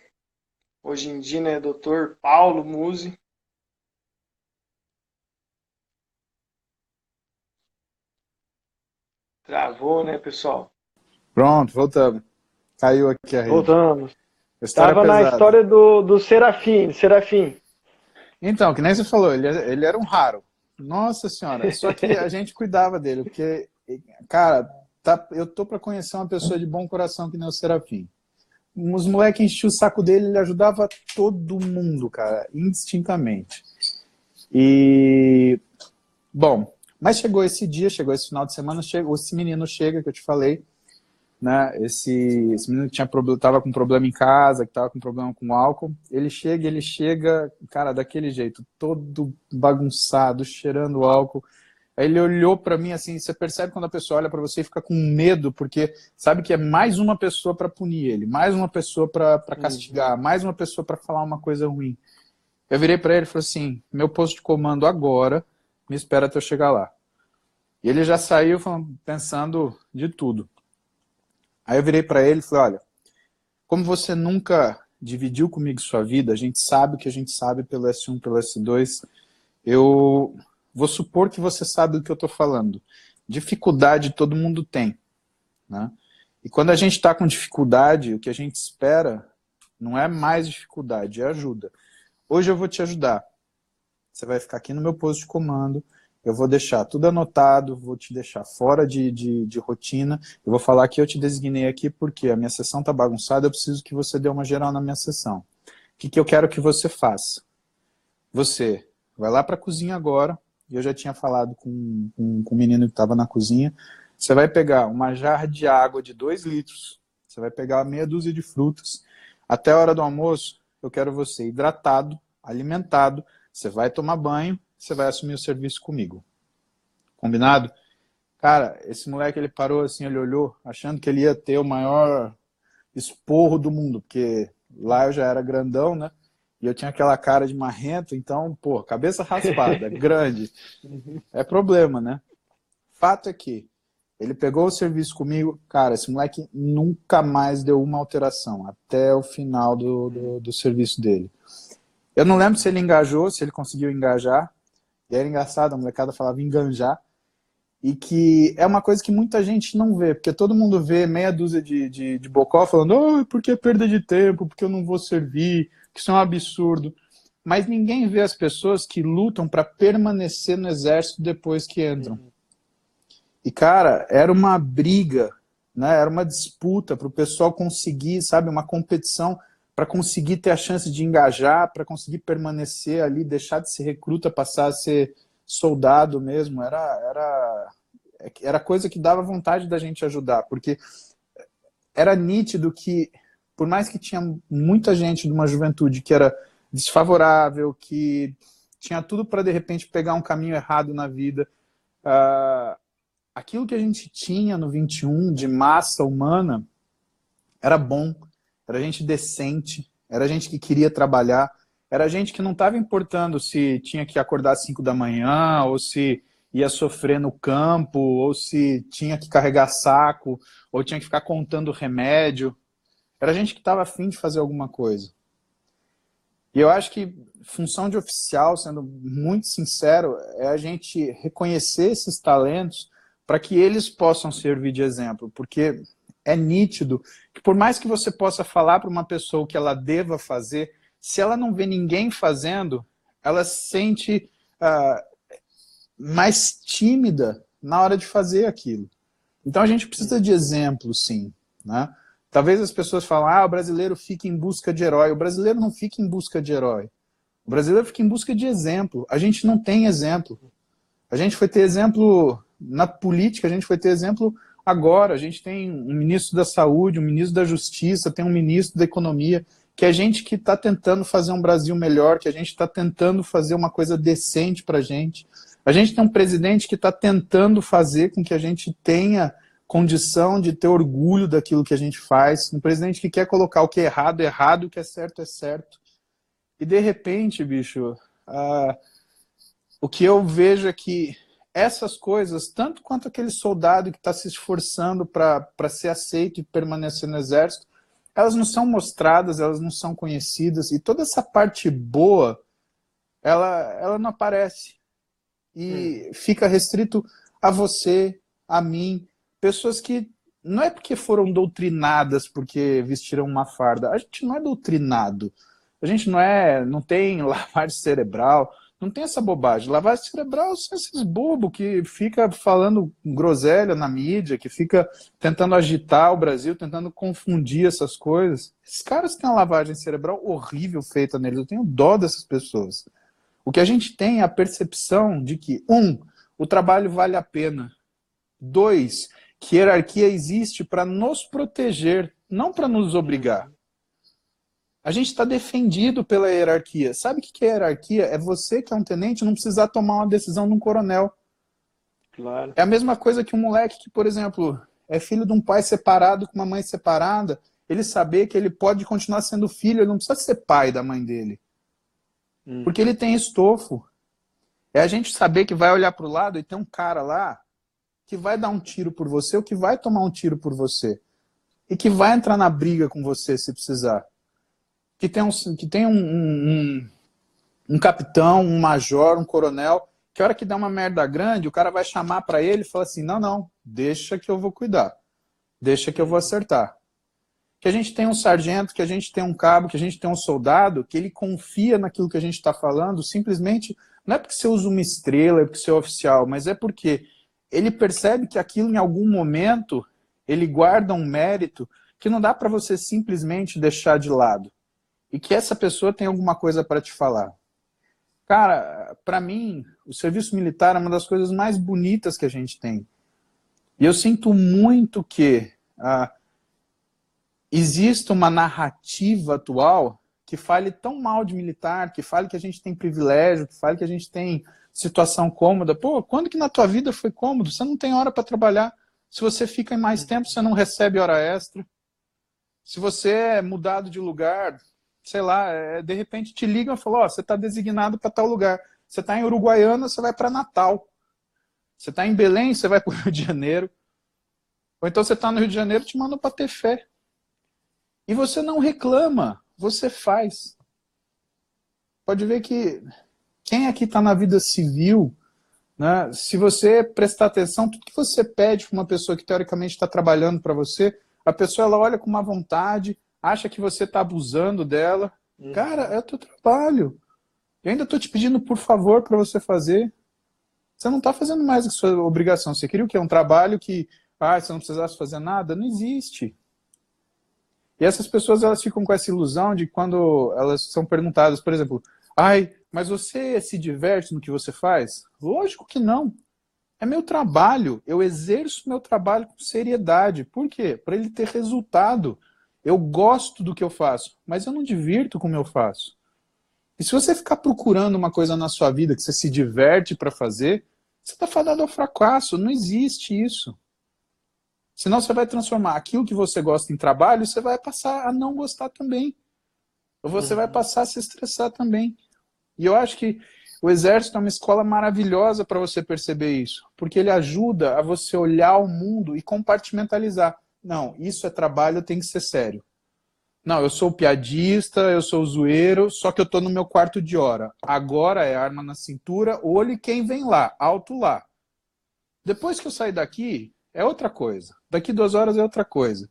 A: Hoje em dia, né, Dr. Paulo Muzi. Travou, né, pessoal?
B: Pronto, voltamos. Caiu aqui a rede.
A: Voltamos.
B: História
A: Tava na
B: pesada.
A: história do Serafim, Serafim.
B: Então, que nem você falou, ele era um raro. Nossa senhora, só que a gente cuidava dele, porque, cara, eu tô para conhecer uma pessoa de bom coração que nem o Serafim. Os moleques enchiam o saco dele, ele ajudava todo mundo, cara, indistintamente. E, bom, mas chegou esse dia, chegou esse final de semana, esse menino chega, que eu te falei, né? Esse menino que tava com problema em casa, que tava com problema com álcool, ele chega, cara, daquele jeito, todo bagunçado, cheirando álcool. Aí ele olhou pra mim assim, você percebe quando a pessoa olha pra você e fica com medo, porque sabe que é mais uma pessoa pra punir ele, mais uma pessoa pra castigar, mais uma pessoa pra falar uma coisa ruim. Eu virei pra ele e falei assim, meu posto de comando agora, me espera até eu chegar lá. E ele já saiu pensando de tudo. Aí eu virei para ele e falei, olha, como você nunca dividiu comigo sua vida, a gente sabe o que a gente sabe pelo S1, pelo S2, eu vou supor que você sabe do que eu estou falando. Dificuldade todo mundo tem, né? E quando a gente está com dificuldade, o que a gente espera não é mais dificuldade, é ajuda. Hoje eu vou te ajudar. Você vai ficar aqui no meu posto de comando, eu vou deixar tudo anotado, vou te deixar fora de rotina, eu vou falar que eu te designei aqui porque a minha sessão está bagunçada, eu preciso que você dê uma geral na minha sessão. O que eu quero que você faça? Você vai lá para a cozinha agora, e eu já tinha falado com o menino que estava na cozinha, você vai pegar uma jarra de água de 2 litros, você vai pegar meia dúzia de frutas, até a hora do almoço, eu quero você hidratado, alimentado, você vai tomar banho, você vai assumir o serviço comigo. Combinado? Cara, esse moleque, ele parou assim, ele olhou, achando que ele ia ter o maior esporro do mundo, porque lá eu já era grandão, né? E eu tinha aquela cara de marrento, então, pô, cabeça raspada, grande. É problema, né? Fato é que ele pegou o serviço comigo, cara, esse moleque nunca mais deu uma alteração, até o final do serviço dele. Eu não lembro se ele engajou, se ele conseguiu engajar, e era engraçado, a molecada falava enganjar, e que é uma coisa que muita gente não vê, porque todo mundo vê meia dúzia de bocó falando, oh, porque é perda de tempo, porque eu não vou servir, que isso é um absurdo. Mas ninguém vê as pessoas que lutam para permanecer no exército depois que entram. E, cara, era uma briga, né? Era uma disputa para o pessoal conseguir, sabe, uma competição para conseguir ter a chance de engajar, para conseguir permanecer ali, deixar de ser recruta, passar a ser soldado mesmo. Era coisa que dava vontade da gente ajudar, porque era nítido que, por mais que tinha muita gente de uma juventude que era desfavorável, que tinha tudo para, de repente, pegar um caminho errado na vida, aquilo que a gente tinha no 21 de massa humana era bom, era gente decente, era gente que queria trabalhar. era gente que não estava importando se tinha que acordar às 5 da manhã, ou se ia sofrer no campo, ou se tinha que carregar saco, ou tinha que ficar contando remédio. Era gente que estava afim de fazer alguma coisa. E eu acho que função de oficial, sendo muito sincero, é a gente reconhecer esses talentos para que eles possam servir de exemplo, porque é nítido que por mais que você possa falar para uma pessoa o que ela deva fazer, se ela não vê ninguém fazendo, ela se sente mais tímida na hora de fazer aquilo. Então a gente precisa de exemplo, sim, né? Talvez as pessoas falem, o brasileiro fica em busca de herói. O brasileiro não fica em busca de herói. O brasileiro fica em busca de exemplo. A gente não tem exemplo. A gente foi ter exemplo na política, a gente foi ter exemplo agora. A gente tem um ministro da Saúde, um ministro da Justiça, tem um ministro da Economia, que é gente que está tentando fazer um Brasil melhor, que a gente está tentando fazer uma coisa decente para a gente. A gente tem um presidente que está tentando fazer com que a gente tenha condição de ter orgulho daquilo que a gente faz, um presidente que quer colocar o que é errado, é errado, o que é certo. E de repente, bicho, o que eu vejo é que essas coisas, tanto quanto aquele soldado que está se esforçando para ser aceito e permanecer no exército, elas não são mostradas, elas não são conhecidas, e toda essa parte boa, ela não aparece. E fica restrito a você, a mim, pessoas que não é porque foram doutrinadas porque vestiram uma farda. A gente não é doutrinado. A gente não tem lavagem cerebral, não tem essa bobagem. Lavagem cerebral são esses bobos que fica falando groselha na mídia, que fica tentando agitar o Brasil, tentando confundir essas coisas. Esses caras têm uma lavagem cerebral horrível feita neles. Eu tenho dó dessas pessoas. O que a gente tem é a percepção de que, o trabalho vale a pena. 2, que hierarquia existe para nos proteger, não para nos obrigar. A gente está defendido pela hierarquia. Sabe o que é hierarquia? É você que é um tenente não precisar tomar uma decisão de um coronel.
A: Claro.
B: É a mesma coisa que um moleque que, por exemplo, é filho de um pai separado com uma mãe separada, ele saber que ele pode continuar sendo filho, ele não precisa ser pai da mãe dele. Porque ele tem estofo. É a gente saber que vai olhar para o lado e tem um cara lá que vai dar um tiro por você ou que vai tomar um tiro por você. E que vai entrar na briga com você se precisar. Que tem um capitão, um major, um coronel, que a hora que dá uma merda grande, o cara vai chamar para ele e fala assim, não, deixa que eu vou cuidar. Deixa que eu vou acertar. Que a gente tem um sargento, que a gente tem um cabo, que a gente tem um soldado, que ele confia naquilo que a gente está falando, simplesmente, não é porque você usa uma estrela, é porque você é oficial, mas é porque ele percebe que aquilo em algum momento, ele guarda um mérito que não dá para você simplesmente deixar de lado. E que essa pessoa tem alguma coisa para te falar. Cara, para mim, o serviço militar é uma das coisas mais bonitas que a gente tem. E eu sinto muito que existe uma narrativa atual que fale tão mal de militar, que fale que a gente tem privilégio, que fale que a gente tem situação cômoda. Pô, quando que na tua vida foi cômodo? Você não tem hora para trabalhar. Se você fica em mais tempo, você não recebe hora extra. Se você é mudado de lugar, sei lá, de repente te ligam e falam, você está designado para tal lugar. Você está em Uruguaiana, você vai para Natal. Você está em Belém, você vai para o Rio de Janeiro. Ou então você está no Rio de Janeiro, te mandam para ter fé. E você não reclama, você faz. Pode ver que quem aqui está na vida civil, né, se você prestar atenção, tudo que você pede para uma pessoa que teoricamente está trabalhando para você, a pessoa ela olha com má vontade, acha que você está abusando dela. Cara, é o teu trabalho. Eu ainda estou te pedindo por favor para você fazer. Você não está fazendo mais do que sua obrigação. Você queria o quê? Um trabalho que você não precisasse fazer nada? Não existe. E essas pessoas elas ficam com essa ilusão de quando elas são perguntadas, por exemplo, mas você se diverte no que você faz? Lógico que não. É meu trabalho. Eu exerço meu trabalho com seriedade. Por quê? Para ele ter resultado. Eu gosto do que eu faço, mas eu não divirto com o que eu faço. E se você ficar procurando uma coisa na sua vida que você se diverte para fazer, você está fadado ao fracasso. Não existe isso. Senão você vai transformar aquilo que você gosta em trabalho e você vai passar a não gostar também. você vai passar a se estressar também. E eu acho que o Exército é uma escola maravilhosa para você perceber isso, porque ele ajuda a você olhar o mundo e compartimentalizar. Não, isso é trabalho, tem que ser sério. Não, eu sou piadista, eu sou zoeiro, só que eu tô no meu quarto de hora. Agora é arma na cintura, olho e quem vem lá, alto lá. Depois que eu sair daqui, é outra coisa. Daqui 2 horas é outra coisa.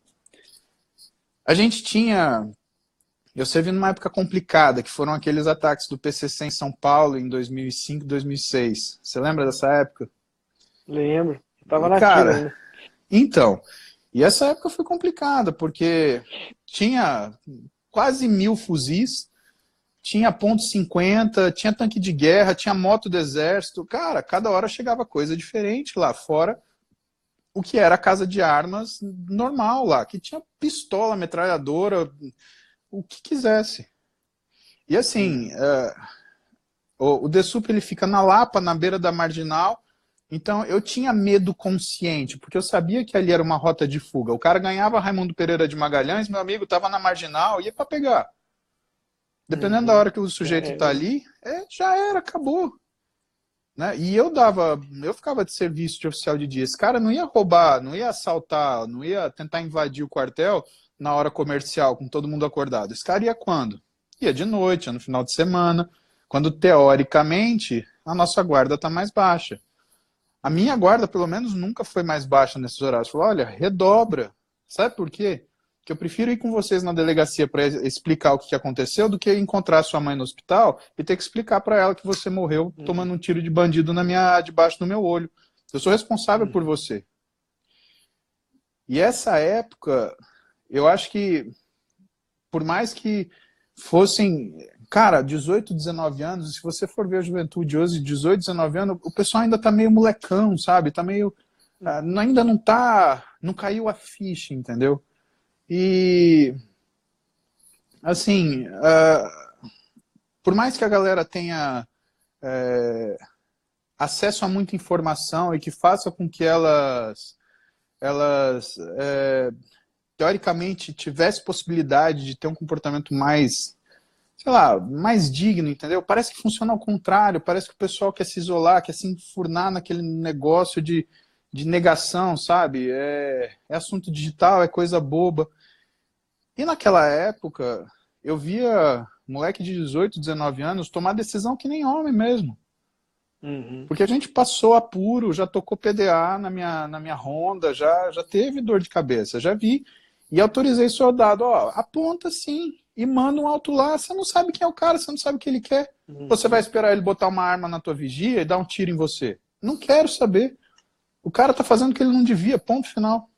B: A gente tinha... Eu servi numa época complicada, que foram aqueles ataques do PCC em São Paulo em 2005, 2006. Você lembra dessa época?
A: Lembro. Eu tava nativo
B: Cara,
A: ainda.
B: então... E essa época foi complicada, porque tinha quase 1.000 fuzis, tinha ponto .50, tinha tanque de guerra, tinha moto do exército. Cara, cada hora chegava coisa diferente lá fora, o que era a casa de armas normal lá, que tinha pistola, metralhadora, o que quisesse. E assim, o DSUP ele fica na Lapa, na beira da Marginal. Então eu tinha medo consciente, porque eu sabia que ali era uma rota de fuga. O cara ganhava Raimundo Pereira de Magalhães, meu amigo estava na Marginal, ia para pegar. Dependendo da hora que o sujeito está ali, já era, acabou. Né? E eu ficava de serviço de oficial de dia. Esse cara não ia roubar, não ia assaltar, não ia tentar invadir o quartel na hora comercial, com todo mundo acordado. Esse cara ia quando? Ia de noite, ia no final de semana, quando teoricamente a nossa guarda está mais baixa. A minha guarda, pelo menos, nunca foi mais baixa nesses horários. Falou, olha, redobra. Sabe por quê? Que eu prefiro ir com vocês na delegacia para explicar o que aconteceu do que encontrar sua mãe no hospital e ter que explicar para ela que você morreu tomando um tiro de bandido debaixo do meu olho. Eu sou responsável por você. E essa época, eu acho que, por mais que fossem... Cara, 18, 19 anos, se você for ver a juventude hoje, 18, 19 anos, o pessoal ainda tá meio molecão, sabe? Tá meio... ainda não tá... Não caiu a ficha, entendeu? E... Assim, por mais que a galera tenha acesso a muita informação e que faça com que elas teoricamente, tivesse possibilidade de ter um comportamento mais... sei lá, mais digno, entendeu? Parece que funciona ao contrário, parece que o pessoal quer se isolar, quer se enfurnar naquele negócio de negação, sabe? É assunto digital, é coisa boba. E naquela época, eu via moleque de 18, 19 anos tomar decisão que nem homem mesmo. Porque a gente passou apuro, já tocou PDA na minha Honda, já teve dor de cabeça, já vi. E autorizei soldado, ó, aponta sim, e manda um alto lá, você não sabe quem é o cara, você não sabe o que ele quer. Você vai esperar ele botar uma arma na tua vigia e dar um tiro em você? Não quero saber. O cara tá fazendo o que ele não devia, ponto final.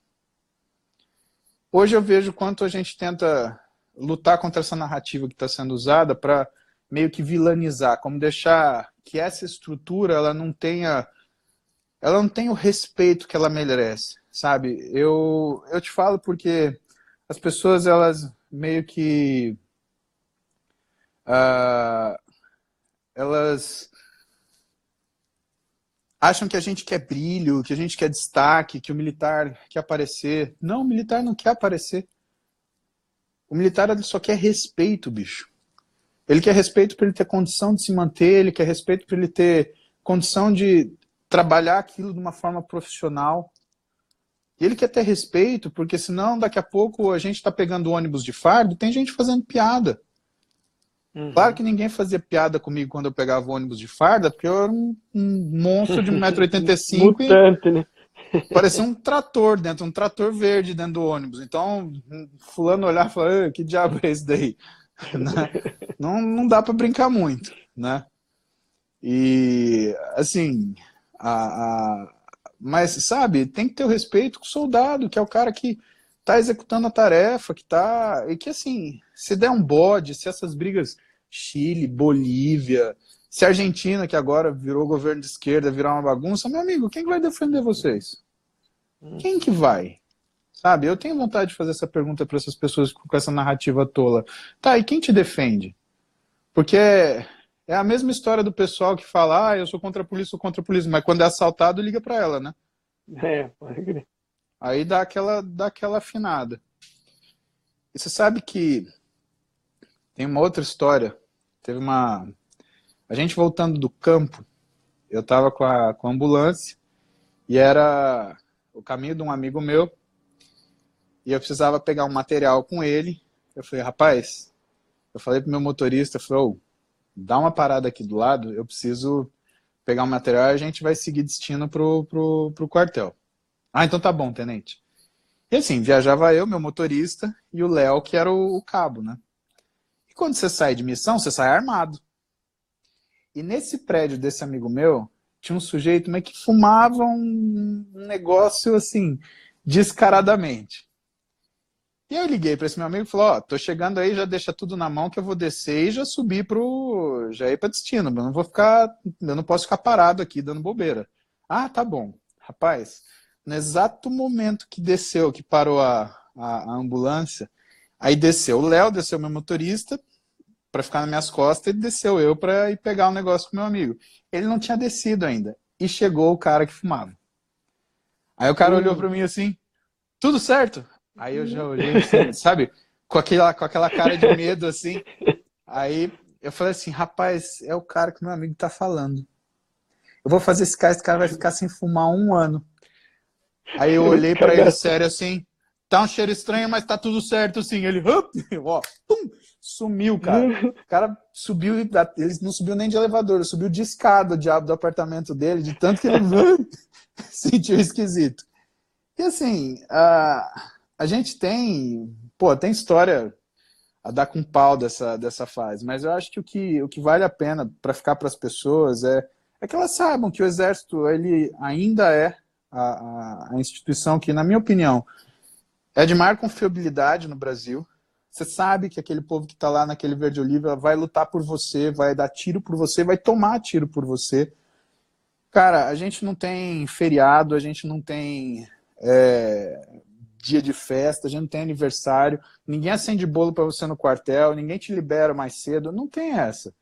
B: Hoje eu vejo quanto a gente tenta lutar contra essa narrativa que está sendo usada para meio que vilanizar, como deixar que essa estrutura ela não tenha o respeito que ela merece, sabe? Eu te falo porque as pessoas elas meio que elas acham que a gente quer brilho, que a gente quer destaque, que o militar quer aparecer. Não, o militar não quer aparecer. O militar ele só quer respeito, bicho. Ele quer respeito para ele ter condição de se manter, ele quer respeito para ele ter condição de trabalhar aquilo de uma forma profissional. E ele quer ter respeito, porque senão daqui a pouco a gente está pegando ônibus de fardo e tem gente fazendo piada. Claro que ninguém fazia piada comigo quando eu pegava ônibus de farda, porque eu era um monstro de 1,85 m
A: Mutante, né?
B: parecia um trator um trator verde dentro do ônibus. Então, fulano olhar e falar, que diabo é esse daí? Né? Não dá para brincar muito, né? E, assim, mas, sabe, tem que ter o respeito com o soldado, que é o cara que tá executando a tarefa, e que, assim, se der um bode, se essas brigas Chile, Bolívia, se a Argentina, que agora virou governo de esquerda, virar uma bagunça, meu amigo, quem que vai defender vocês? Quem que vai? Sabe, eu tenho vontade de fazer essa pergunta para essas pessoas com essa narrativa tola. Tá, e quem te defende? Porque é a mesma história do pessoal que fala, eu sou contra a polícia, mas quando é assaltado, liga para ela, né?
A: Pode crer.
B: Aí dá aquela afinada. E você sabe que Tem uma outra história. Teve uma... A gente voltando do campo, eu tava com a ambulância e era o caminho de um amigo meu e eu precisava pegar um material com ele. Eu falei, rapaz, eu falei pro meu motorista, eu falei, ô, dá uma parada aqui do lado, eu preciso pegar um material e a gente vai seguir destino pro quartel. Ah, então tá bom, tenente. E assim, viajava eu, meu motorista, e o Léo, que era o cabo, né? E quando você sai de missão, você sai armado. E nesse prédio desse amigo meu, tinha um sujeito meio que fumava um negócio assim, descaradamente. E eu liguei para esse meu amigo e falei, ó, tô chegando aí, já deixa tudo na mão que eu vou descer e já subir já ir para destino. Eu não posso ficar parado aqui dando bobeira. Ah, tá bom. Rapaz, no exato momento que desceu, que parou a ambulância, aí desceu o Léo, desceu o meu motorista para ficar nas minhas costas e desceu eu para ir pegar um negócio com meu amigo. Ele não tinha descido ainda. E chegou o cara que fumava. Aí o cara olhou para mim assim, tudo certo? Aí eu já olhei assim, sabe? Com aquela cara de medo assim. Aí eu falei assim, rapaz, é o cara que meu amigo tá falando. Eu vou fazer esse cara vai ficar sem fumar 1 ano. Aí eu olhei pra ele sério assim, tá um cheiro estranho, mas tá tudo certo sim. Ele, ó, pum, sumiu, cara. O cara subiu, ele não subiu nem de elevador, ele subiu de escada, o diabo do apartamento dele, de tanto que ele sentiu esquisito. E assim, a gente tem história a dar com pau dessa fase, mas eu acho que o que vale a pena para ficar para as pessoas é que elas saibam que o Exército ele ainda é a instituição que, na minha opinião, é de maior confiabilidade no Brasil. Você sabe que aquele povo que está lá naquele verde oliva vai lutar por você, vai dar tiro por você, vai tomar tiro por você. Cara, a gente não tem feriado, a gente não tem dia de festa, a gente não tem aniversário, ninguém acende bolo para você no quartel, ninguém te libera mais cedo, não tem essa.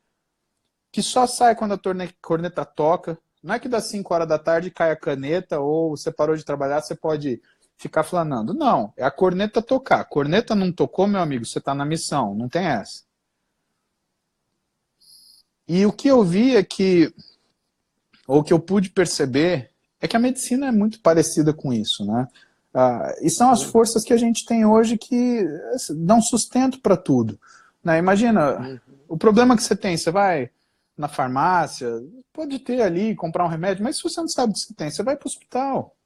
B: Que só sai quando a corneta toca. Não é que das 5 horas da tarde cai a caneta ou você parou de trabalhar, você pode ficar flanando. Não, é a corneta tocar. A corneta não tocou, meu amigo, você está na missão, não tem essa. E o que eu vi ou que eu pude perceber, é que a medicina é muito parecida com isso, né? E são as forças que a gente tem hoje que dão sustento para tudo. Né? Imagina, o problema que você tem, você vai na farmácia, pode ter ali, comprar um remédio, mas se você não sabe o que você tem, você vai para o hospital.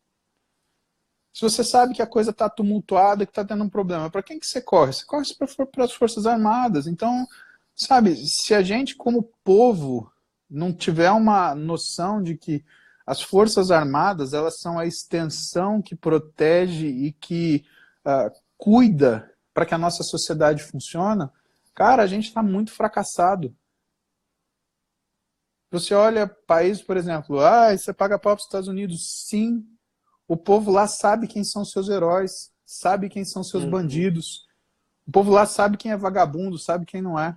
B: Se você sabe que a coisa está tumultuada, que está tendo um problema, para quem que você corre? Você corre para as Forças Armadas. Então, sabe, se a gente como povo não tiver uma noção de que as Forças Armadas, elas são a extensão que protege e que cuida para que a nossa sociedade funcione, cara, a gente está muito fracassado. Você olha países, por exemplo, você paga pau para os Estados Unidos? Sim. O povo lá sabe quem são seus heróis, sabe quem são seus bandidos. O povo lá sabe quem é vagabundo, sabe quem não é.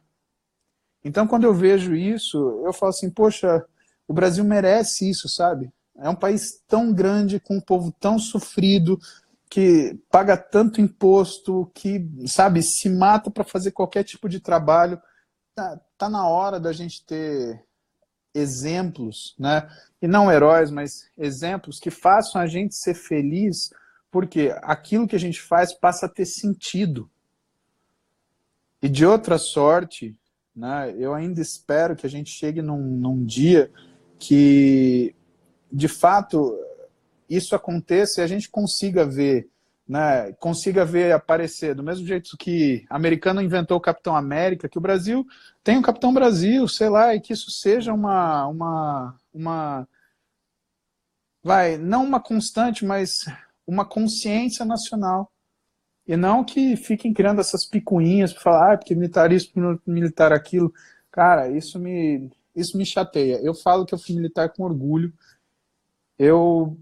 B: Então, quando eu vejo isso, eu falo assim, poxa, o Brasil merece isso, sabe? É um país tão grande, com um povo tão sofrido, que paga tanto imposto, que, sabe, se mata para fazer qualquer tipo de trabalho. Tá na hora da gente ter exemplos, né? E não heróis, mas exemplos que façam a gente ser feliz, porque aquilo que a gente faz passa a ter sentido. E de outra sorte, né, eu ainda espero que a gente chegue num dia que, de fato, isso aconteça e a gente consiga ver, né, aparecer, do mesmo jeito que o americano inventou o Capitão América, que o Brasil tem o Capitão Brasil, sei lá, e que isso seja não uma constante, mas uma consciência nacional. E não que fiquem criando essas picuinhas para falar, porque militar isso, militar aquilo. Cara, isso me chateia. Eu falo que eu fui militar com orgulho. Eu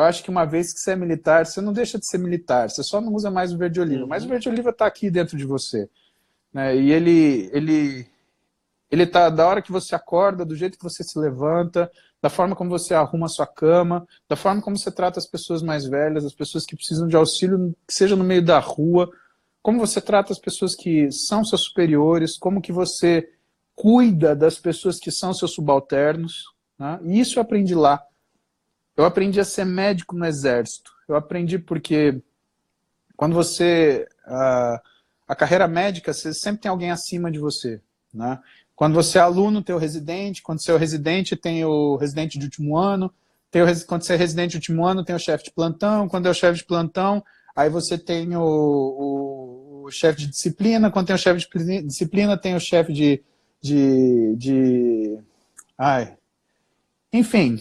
B: acho que uma vez que você é militar, você não deixa de ser militar, você só não usa mais o verde oliva. Mas o verde oliva está aqui dentro de você. Né? E ele tá da hora que você acorda, do jeito que você se levanta, da forma como você arruma a sua cama, da forma como você trata as pessoas mais velhas, as pessoas que precisam de auxílio, que seja no meio da rua. como você trata as pessoas que são seus superiores, como que você cuida das pessoas que são seus subalternos, né? E isso eu aprendi lá. Eu aprendi a ser médico no exército. Eu aprendi porque quando você... a carreira médica, você sempre tem alguém acima de você, né? Quando você é aluno, tem o residente. Quando você é o residente, tem o residente de último ano. Quando você é residente de último ano, tem o chefe de plantão. Quando é o chefe de plantão, aí você tem o chefe de disciplina. Quando tem o chefe de disciplina, tem o chefe Ai. Enfim,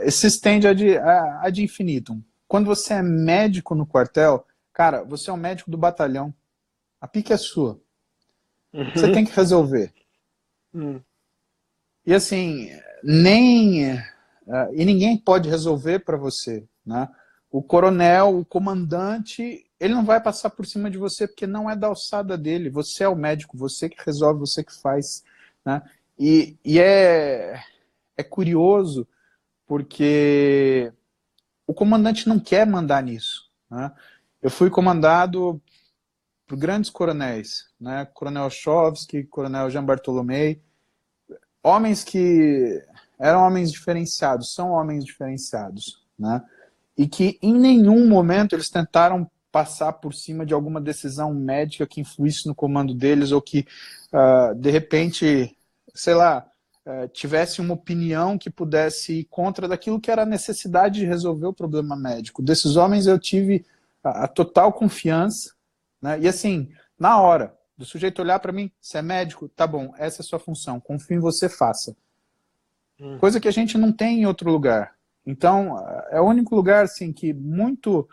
B: se estende ad infinitum. Quando você é médico no quartel, cara, você é o médico do batalhão. A pica é sua. Você tem que resolver. E assim, e ninguém pode resolver para você, né? O coronel, o comandante, ele não vai passar por cima de você porque não é da alçada dele. Você é o médico, você que resolve, você que faz, né? E é curioso porque o comandante não quer mandar nisso, né? Eu fui comandado por grandes coronéis, né? Coronel Chovsky, Coronel Jean Bartolomei, homens que eram homens diferenciados, são homens diferenciados, né? E que em nenhum momento eles tentaram passar por cima de alguma decisão médica que influísse no comando deles ou que, de repente, sei lá, tivesse uma opinião que pudesse ir contra daquilo que era a necessidade de resolver o problema médico. Desses homens eu tive a total confiança, né? E assim, na hora do sujeito olhar para mim, você é médico? Tá bom, essa é a sua função, confio em você, faça. Coisa que a gente não tem em outro lugar. Então, é o único lugar assim, que muito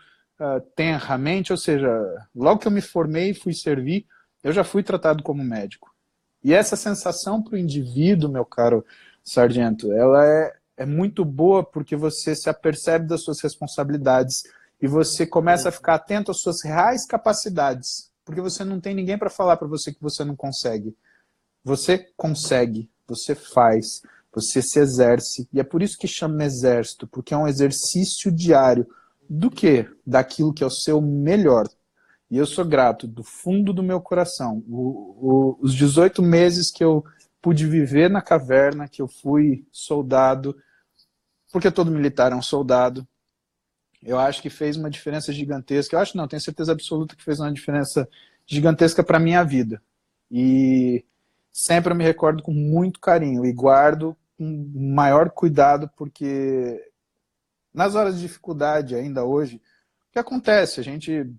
B: tenramente, ou seja, logo que eu me formei e fui servir, eu já fui tratado como médico. E essa sensação para o indivíduo, meu caro sargento, ela é muito boa porque você se apercebe das suas responsabilidades e você começa a ficar atento às suas reais capacidades, porque você não tem ninguém para falar para você que você não consegue. Você consegue, você faz, você se exerce, e é por isso que chama exército, porque é um exercício diário. Do quê? Daquilo que é o seu melhor. E eu sou grato do fundo do meu coração. Os 18 meses que eu pude viver na caverna, que eu fui soldado, porque todo militar é um soldado, eu acho que fez uma diferença gigantesca. Eu acho não, tenho certeza absoluta que fez uma diferença gigantesca para a minha vida. E sempre eu me recordo com muito carinho e guardo com maior cuidado, porque nas horas de dificuldade ainda hoje, o que acontece? A gente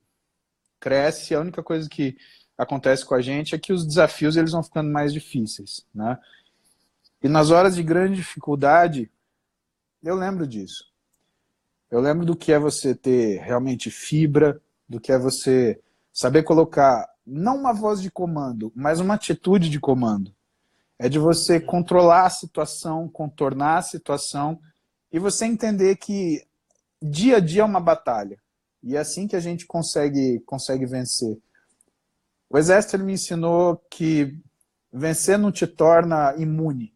B: cresce, a única coisa que acontece com a gente é que os desafios eles vão ficando mais difíceis, né? E nas horas de grande dificuldade, eu lembro disso. Eu lembro do que é você ter realmente fibra, do que é você saber colocar, não uma voz de comando, mas uma atitude de comando. É de você controlar a situação, contornar a situação, e você entender que dia a dia é uma batalha. E é assim que a gente consegue vencer. O exército ele me ensinou que vencer não te torna imune,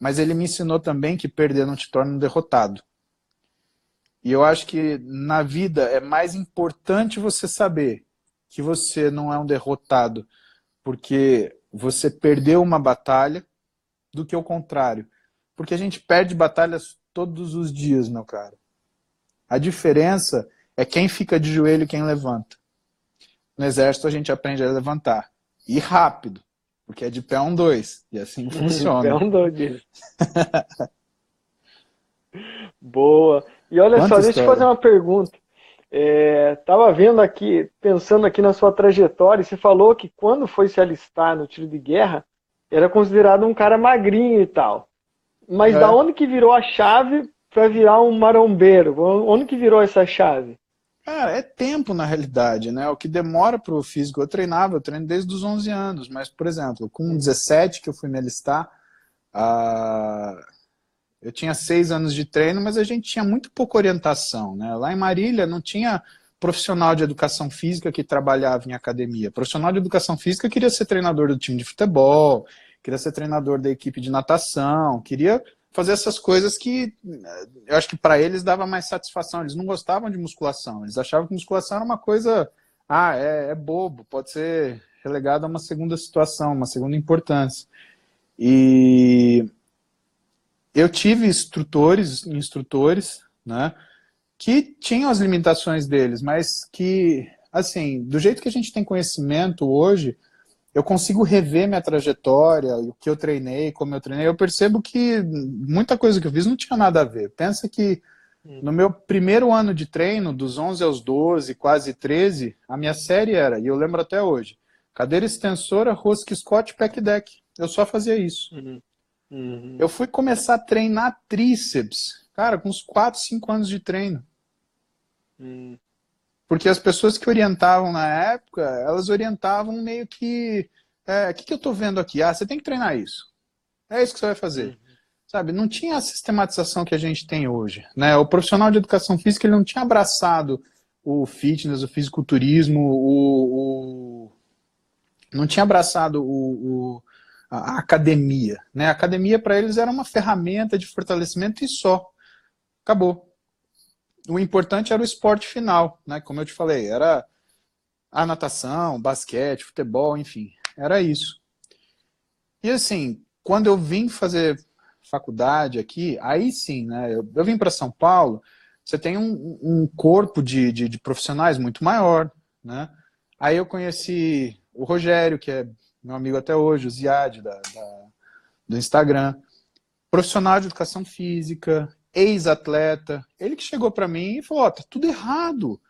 B: mas ele me ensinou também que perder não te torna um derrotado. E eu acho que na vida é mais importante você saber que você não é um derrotado porque você perdeu uma batalha do que o contrário. Porque a gente perde batalhas todos os dias, meu caro. A diferença é quem fica de joelho e quem levanta. No exército a gente aprende a levantar. E rápido, porque é de pé 1, 2. E assim funciona.
A: Pé 1, 2. Boa. E olha
B: Quanta
A: só, deixa eu te
B: história.
A: fazer uma pergunta. Tava vendo aqui, pensando aqui na sua trajetória, você falou que quando foi se alistar no tiro de guerra, era considerado um cara magrinho e tal. Mas da onde que virou a chave para virar um marombeiro? Onde que virou essa chave?
B: Cara, é tempo na realidade, né? O que demora pro físico. Eu treino desde os 11 anos, mas, por exemplo, com 17 que eu fui me alistar, eu tinha 6 anos de treino, mas a gente tinha muito pouca orientação, né? Lá em Marília não tinha profissional de educação física que trabalhava em academia. Profissional de educação física queria ser treinador do time de futebol, queria ser treinador da equipe de natação, queria fazer essas coisas que eu acho que para eles dava mais satisfação. Eles não gostavam de musculação, eles achavam que musculação era uma coisa é bobo, pode ser relegado a uma segunda situação, uma segunda importância. E eu tive instrutores, né, que tinham as limitações deles, mas que, assim, do jeito que a gente tem conhecimento hoje, eu consigo rever minha trajetória, o que eu treinei, como eu treinei, eu percebo que muita coisa que eu fiz não tinha nada a ver. Pensa que no meu primeiro ano de treino, dos 11 aos 12, quase 13, a minha série era, e eu lembro até hoje, cadeira extensora, rosca, Scott, pec deck. Eu só fazia isso. Eu fui começar a treinar tríceps, cara, com uns 4, 5 anos de treino. Porque as pessoas que orientavam na época, elas orientavam meio que... O que eu tô vendo aqui? Ah, você tem que treinar isso. É isso que você vai fazer. Sabe, não tinha a sistematização que a gente tem hoje, né? O profissional de educação física, ele não tinha abraçado o fitness, o fisiculturismo, não tinha abraçado a academia, né? A academia para eles era uma ferramenta de fortalecimento e só. Acabou. O importante era o esporte final, né? Como eu te falei, era a natação, basquete, futebol, enfim, era isso. E assim, quando eu vim fazer faculdade aqui, aí sim, né? Eu vim para São Paulo, você tem um corpo de profissionais muito maior, né? Aí eu conheci o Rogério, que é meu amigo até hoje, o Ziad, do Instagram, profissional de educação física, ex-atleta, ele que chegou para mim e falou, ó, tá tudo errado,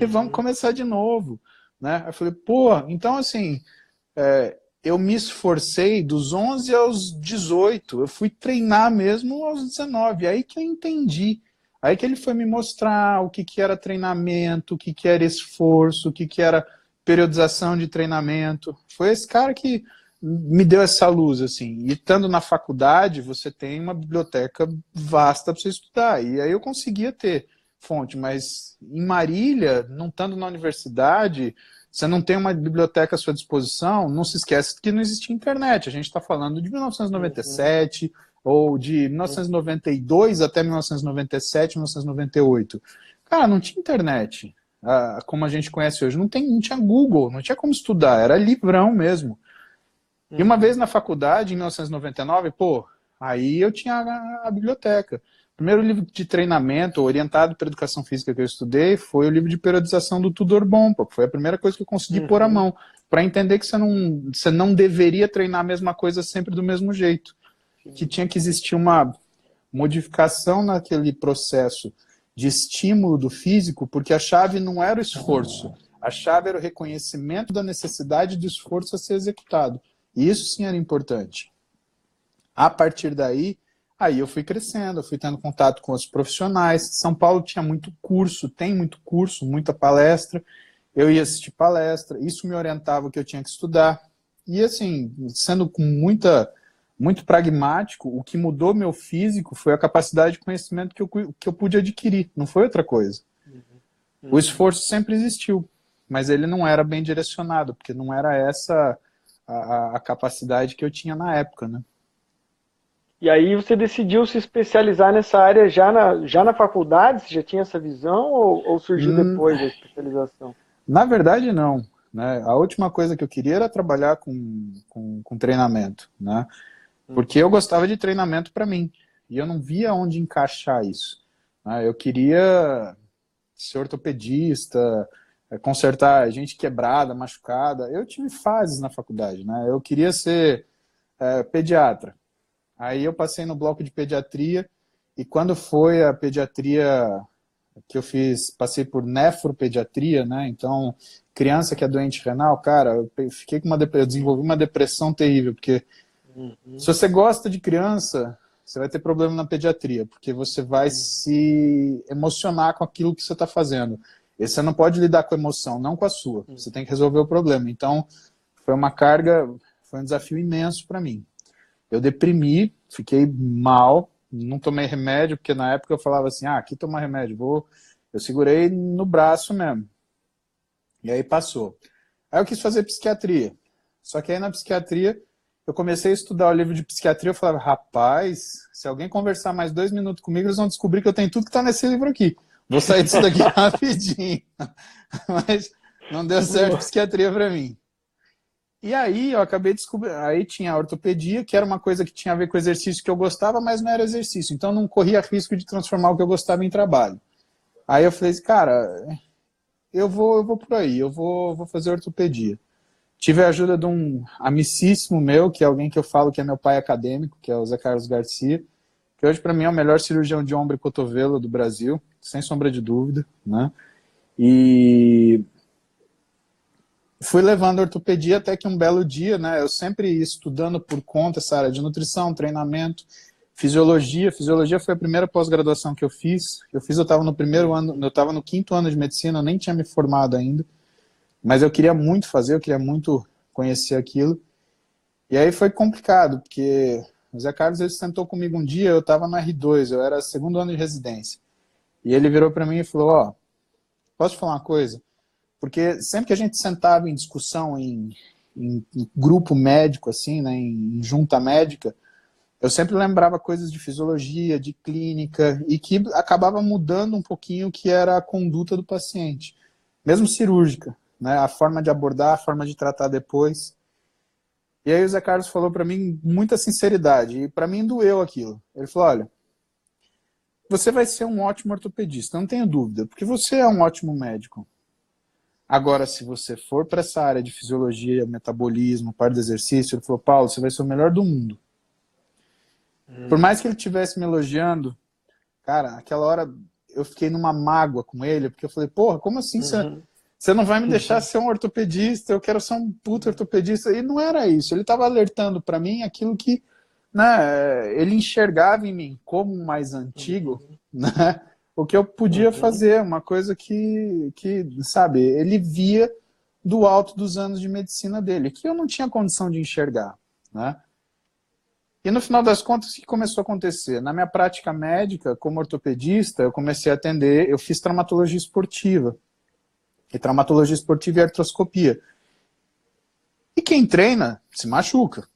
B: vamos começar de novo, né? Eu falei, pô, então assim, eu me esforcei dos 11 aos 18, eu fui treinar mesmo aos 19, aí que eu entendi, aí que ele foi me mostrar o que era treinamento, o que era esforço, o que era periodização de treinamento, foi esse cara que me deu essa luz, assim, e estando na faculdade, você tem uma biblioteca vasta para você estudar, e aí eu conseguia ter fonte, mas em Marília, não estando na universidade, você não tem uma biblioteca à sua disposição, não se esquece que não existia internet, a gente está falando de 1997, ou de 1992 até 1997, 1998. Cara, não tinha internet, como a gente conhece hoje, não tinha Google, não tinha como estudar, era livrão mesmo. E uma vez na faculdade, em 1999, pô, aí eu tinha a biblioteca. O primeiro livro de treinamento orientado para educação física que eu estudei foi o livro de periodização do Tudor Bompa, que foi a primeira coisa que eu consegui pôr a mão, para entender que você não deveria treinar a mesma coisa sempre do mesmo jeito. Que tinha que existir uma modificação naquele processo de estímulo do físico, porque a chave não era o esforço, a chave era o reconhecimento da necessidade de esforço a ser executado. E isso sim era importante. A partir daí, aí eu fui crescendo, eu fui tendo contato com os profissionais. São Paulo tinha muito curso, tem muito curso, muita palestra. Eu ia assistir palestra, isso me orientava o que eu tinha que estudar. E assim, sendo com muito pragmático, o que mudou meu físico foi a capacidade de conhecimento que eu pude adquirir, não foi outra coisa. O esforço sempre existiu, mas ele não era bem direcionado, porque não era essa a capacidade que eu tinha na época, né?
A: E aí você decidiu se especializar nessa área já na faculdade? Você já tinha essa visão ou surgiu depois da especialização?
B: Na verdade, não. Né? A última coisa que eu queria era trabalhar com treinamento, né? Porque eu gostava de treinamento para mim. E eu não via onde encaixar isso. Né? Eu queria ser ortopedista, consertar gente quebrada, machucada. Eu tive fases na faculdade, né? Eu queria ser pediatra. Aí eu passei no bloco de pediatria e quando foi a pediatria que eu fiz, passei por nefropediatria, né? Então, criança que é doente renal, cara, eu desenvolvi uma depressão terrível, porque se você gosta de criança, você vai ter problema na pediatria, porque você vai se emocionar com aquilo que você está fazendo. E você não pode lidar com a emoção, não com a sua. Você tem que resolver o problema. Então, foi uma carga, foi um desafio imenso para mim. Eu deprimi, fiquei mal, não tomei remédio, porque na época eu falava assim, aqui tomar remédio, eu segurei no braço mesmo. E aí passou. Aí eu quis fazer psiquiatria. Só que aí na psiquiatria, eu comecei a estudar o livro de psiquiatria, eu falava, rapaz, se alguém conversar mais 2 minutos comigo, eles vão descobrir que eu tenho tudo que está nesse livro aqui. Vou sair disso daqui rapidinho. Não deu certo psiquiatria para mim. E aí eu acabei descobrindo, aí tinha a ortopedia, que era uma coisa que tinha a ver com exercício que eu gostava, mas não era exercício, então não corria risco de transformar o que eu gostava em trabalho. Aí eu falei, cara, eu vou por aí, eu vou fazer ortopedia. Tive a ajuda de um amicíssimo meu, que é alguém que eu falo que é meu pai acadêmico, que é o Zé Carlos Garcia, que hoje para mim é o melhor cirurgião de ombro e cotovelo do Brasil, sem sombra de dúvida, né? E fui levando a ortopedia até que um belo dia, né, eu sempre estudando por conta essa área de nutrição, treinamento, fisiologia. Fisiologia foi a primeira pós-graduação que eu fiz. Eu estava no primeiro ano, eu estava no quinto ano de medicina, eu nem tinha me formado ainda, mas eu queria muito fazer, eu queria muito conhecer aquilo. E aí foi complicado, porque o Zé Carlos ele sentou comigo um dia, eu estava no R2, eu era segundo ano de residência. E ele virou para mim e falou, ó, posso te falar uma coisa? Porque sempre que a gente sentava em discussão em grupo médico, assim, né, em junta médica, eu sempre lembrava coisas de fisiologia, de clínica, e que acabava mudando um pouquinho o que era a conduta do paciente, mesmo cirúrgica, né, a forma de abordar, a forma de tratar depois. E aí o Zé Carlos falou para mim com muita sinceridade, e para mim doeu aquilo. Ele falou, olha, você vai ser um ótimo ortopedista, não tenho dúvida, porque você é um ótimo médico. Agora, se você for para essa área de fisiologia, metabolismo, parte do exercício, ele falou, Paulo, você vai ser o melhor do mundo. Por mais que ele estivesse me elogiando, cara, naquela hora eu fiquei numa mágoa com ele, porque eu falei, porra, como assim você não vai me deixar ser um ortopedista? Eu quero ser um puto ortopedista. E não era isso. Ele estava alertando para mim aquilo que, né, ele enxergava em mim como um mais antigo, né, o que eu podia fazer, uma coisa que, sabe, ele via do alto dos anos de medicina dele, que eu não tinha condição de enxergar, né? E no final das contas, o que começou a acontecer? Na minha prática médica, como ortopedista, eu comecei a atender, eu fiz traumatologia esportiva. E traumatologia esportiva e artroscopia. E quem treina, se machuca.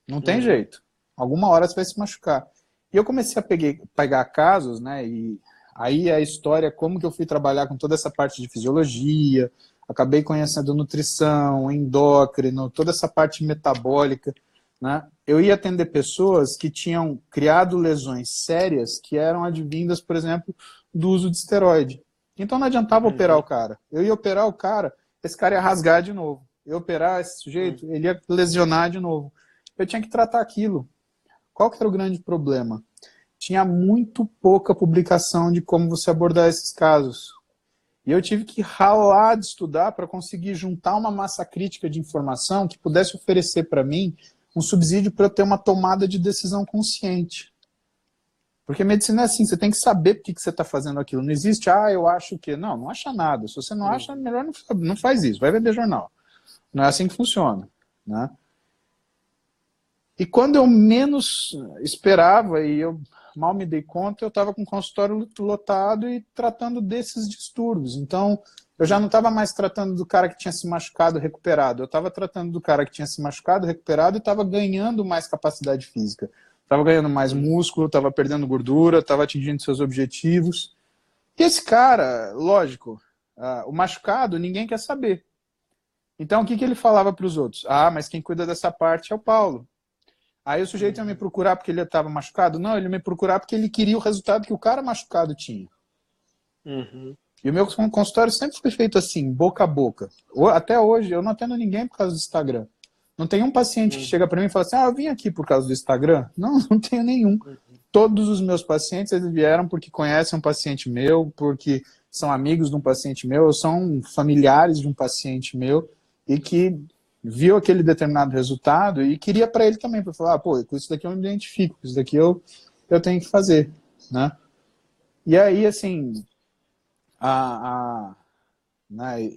B: Não tem jeito. Alguma hora você vai se machucar. E eu comecei a pegar casos, né, e aí a história, como que eu fui trabalhar com toda essa parte de fisiologia, acabei conhecendo nutrição, endócrino, toda essa parte metabólica, né? Eu ia atender pessoas que tinham criado lesões sérias que eram advindas, por exemplo, do uso de esteroide. Então não adiantava operar o cara. Eu ia operar o cara, esse cara ia rasgar de novo. Eu ia operar esse sujeito, ele ia lesionar de novo. Eu tinha que tratar aquilo. Qual que era o grande problema? Tinha muito pouca publicação de como você abordar esses casos. E eu tive que ralar de estudar para conseguir juntar uma massa crítica de informação que pudesse oferecer para mim um subsídio para eu ter uma tomada de decisão consciente. Porque medicina é assim, você tem que saber por que você está fazendo aquilo. Não existe, eu acho que... Não, não acha nada. Se você não acha, melhor não faz isso. Vai vender jornal. Não é assim que funciona, né? E quando eu menos esperava, e eu mal me dei conta, eu estava com o consultório lotado e tratando desses distúrbios. Então, eu já não estava mais tratando do cara que tinha se machucado recuperado. Eu estava tratando do cara que tinha se machucado recuperado e estava ganhando mais capacidade física. Estava ganhando mais músculo, estava perdendo gordura, estava atingindo seus objetivos. E esse cara, lógico, o machucado ninguém quer saber. Então, o que ele falava para os outros? Mas quem cuida dessa parte é o Paulo. Aí o sujeito ia me procurar porque ele estava machucado? Não, ele ia me procurar porque ele queria o resultado que o cara machucado tinha. E o meu consultório sempre foi feito assim, boca a boca. Até hoje, eu não atendo ninguém por causa do Instagram. Não tem um paciente que chega para mim e fala assim, eu vim aqui por causa do Instagram. Não, não tenho nenhum. Todos os meus pacientes, eles vieram porque conhecem um paciente meu, porque são amigos de um paciente meu, ou são familiares de um paciente meu, e que viu aquele determinado resultado e queria para ele também, para falar, com isso daqui eu me identifico, com isso daqui eu tenho que fazer, né? E aí, assim, né,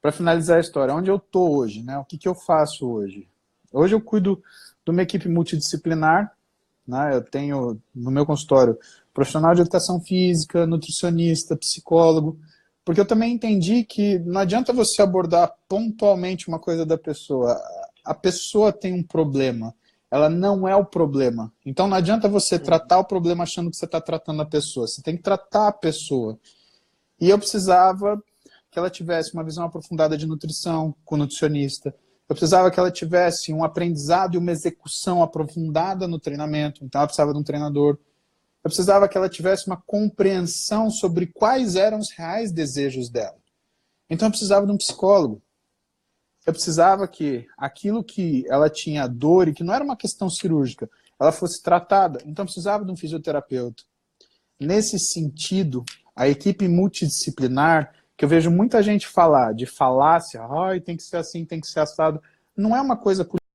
B: para finalizar a história, onde eu tô hoje, né? O que eu faço hoje? Hoje eu cuido de uma equipe multidisciplinar, né? Eu tenho no meu consultório profissional de educação física, nutricionista, psicólogo, porque eu também entendi que não adianta você abordar pontualmente uma coisa da pessoa. A pessoa tem um problema, ela não é o problema. Então não adianta você tratar o problema achando que você está tratando a pessoa, você tem que tratar a pessoa. E eu precisava que ela tivesse uma visão aprofundada de nutrição com o nutricionista. Eu precisava que ela tivesse um aprendizado e uma execução aprofundada no treinamento. Então, ela precisava de um treinador. Eu precisava que ela tivesse uma compreensão sobre quais eram os reais desejos dela. Então, eu precisava de um psicólogo. Eu precisava que aquilo que ela tinha dor e que não era uma questão cirúrgica, ela fosse tratada. Então, eu precisava de um fisioterapeuta. Nesse sentido, a equipe multidisciplinar, que eu vejo muita gente falar de falácia, ai, tem que ser assim, tem que ser assado, não é uma coisa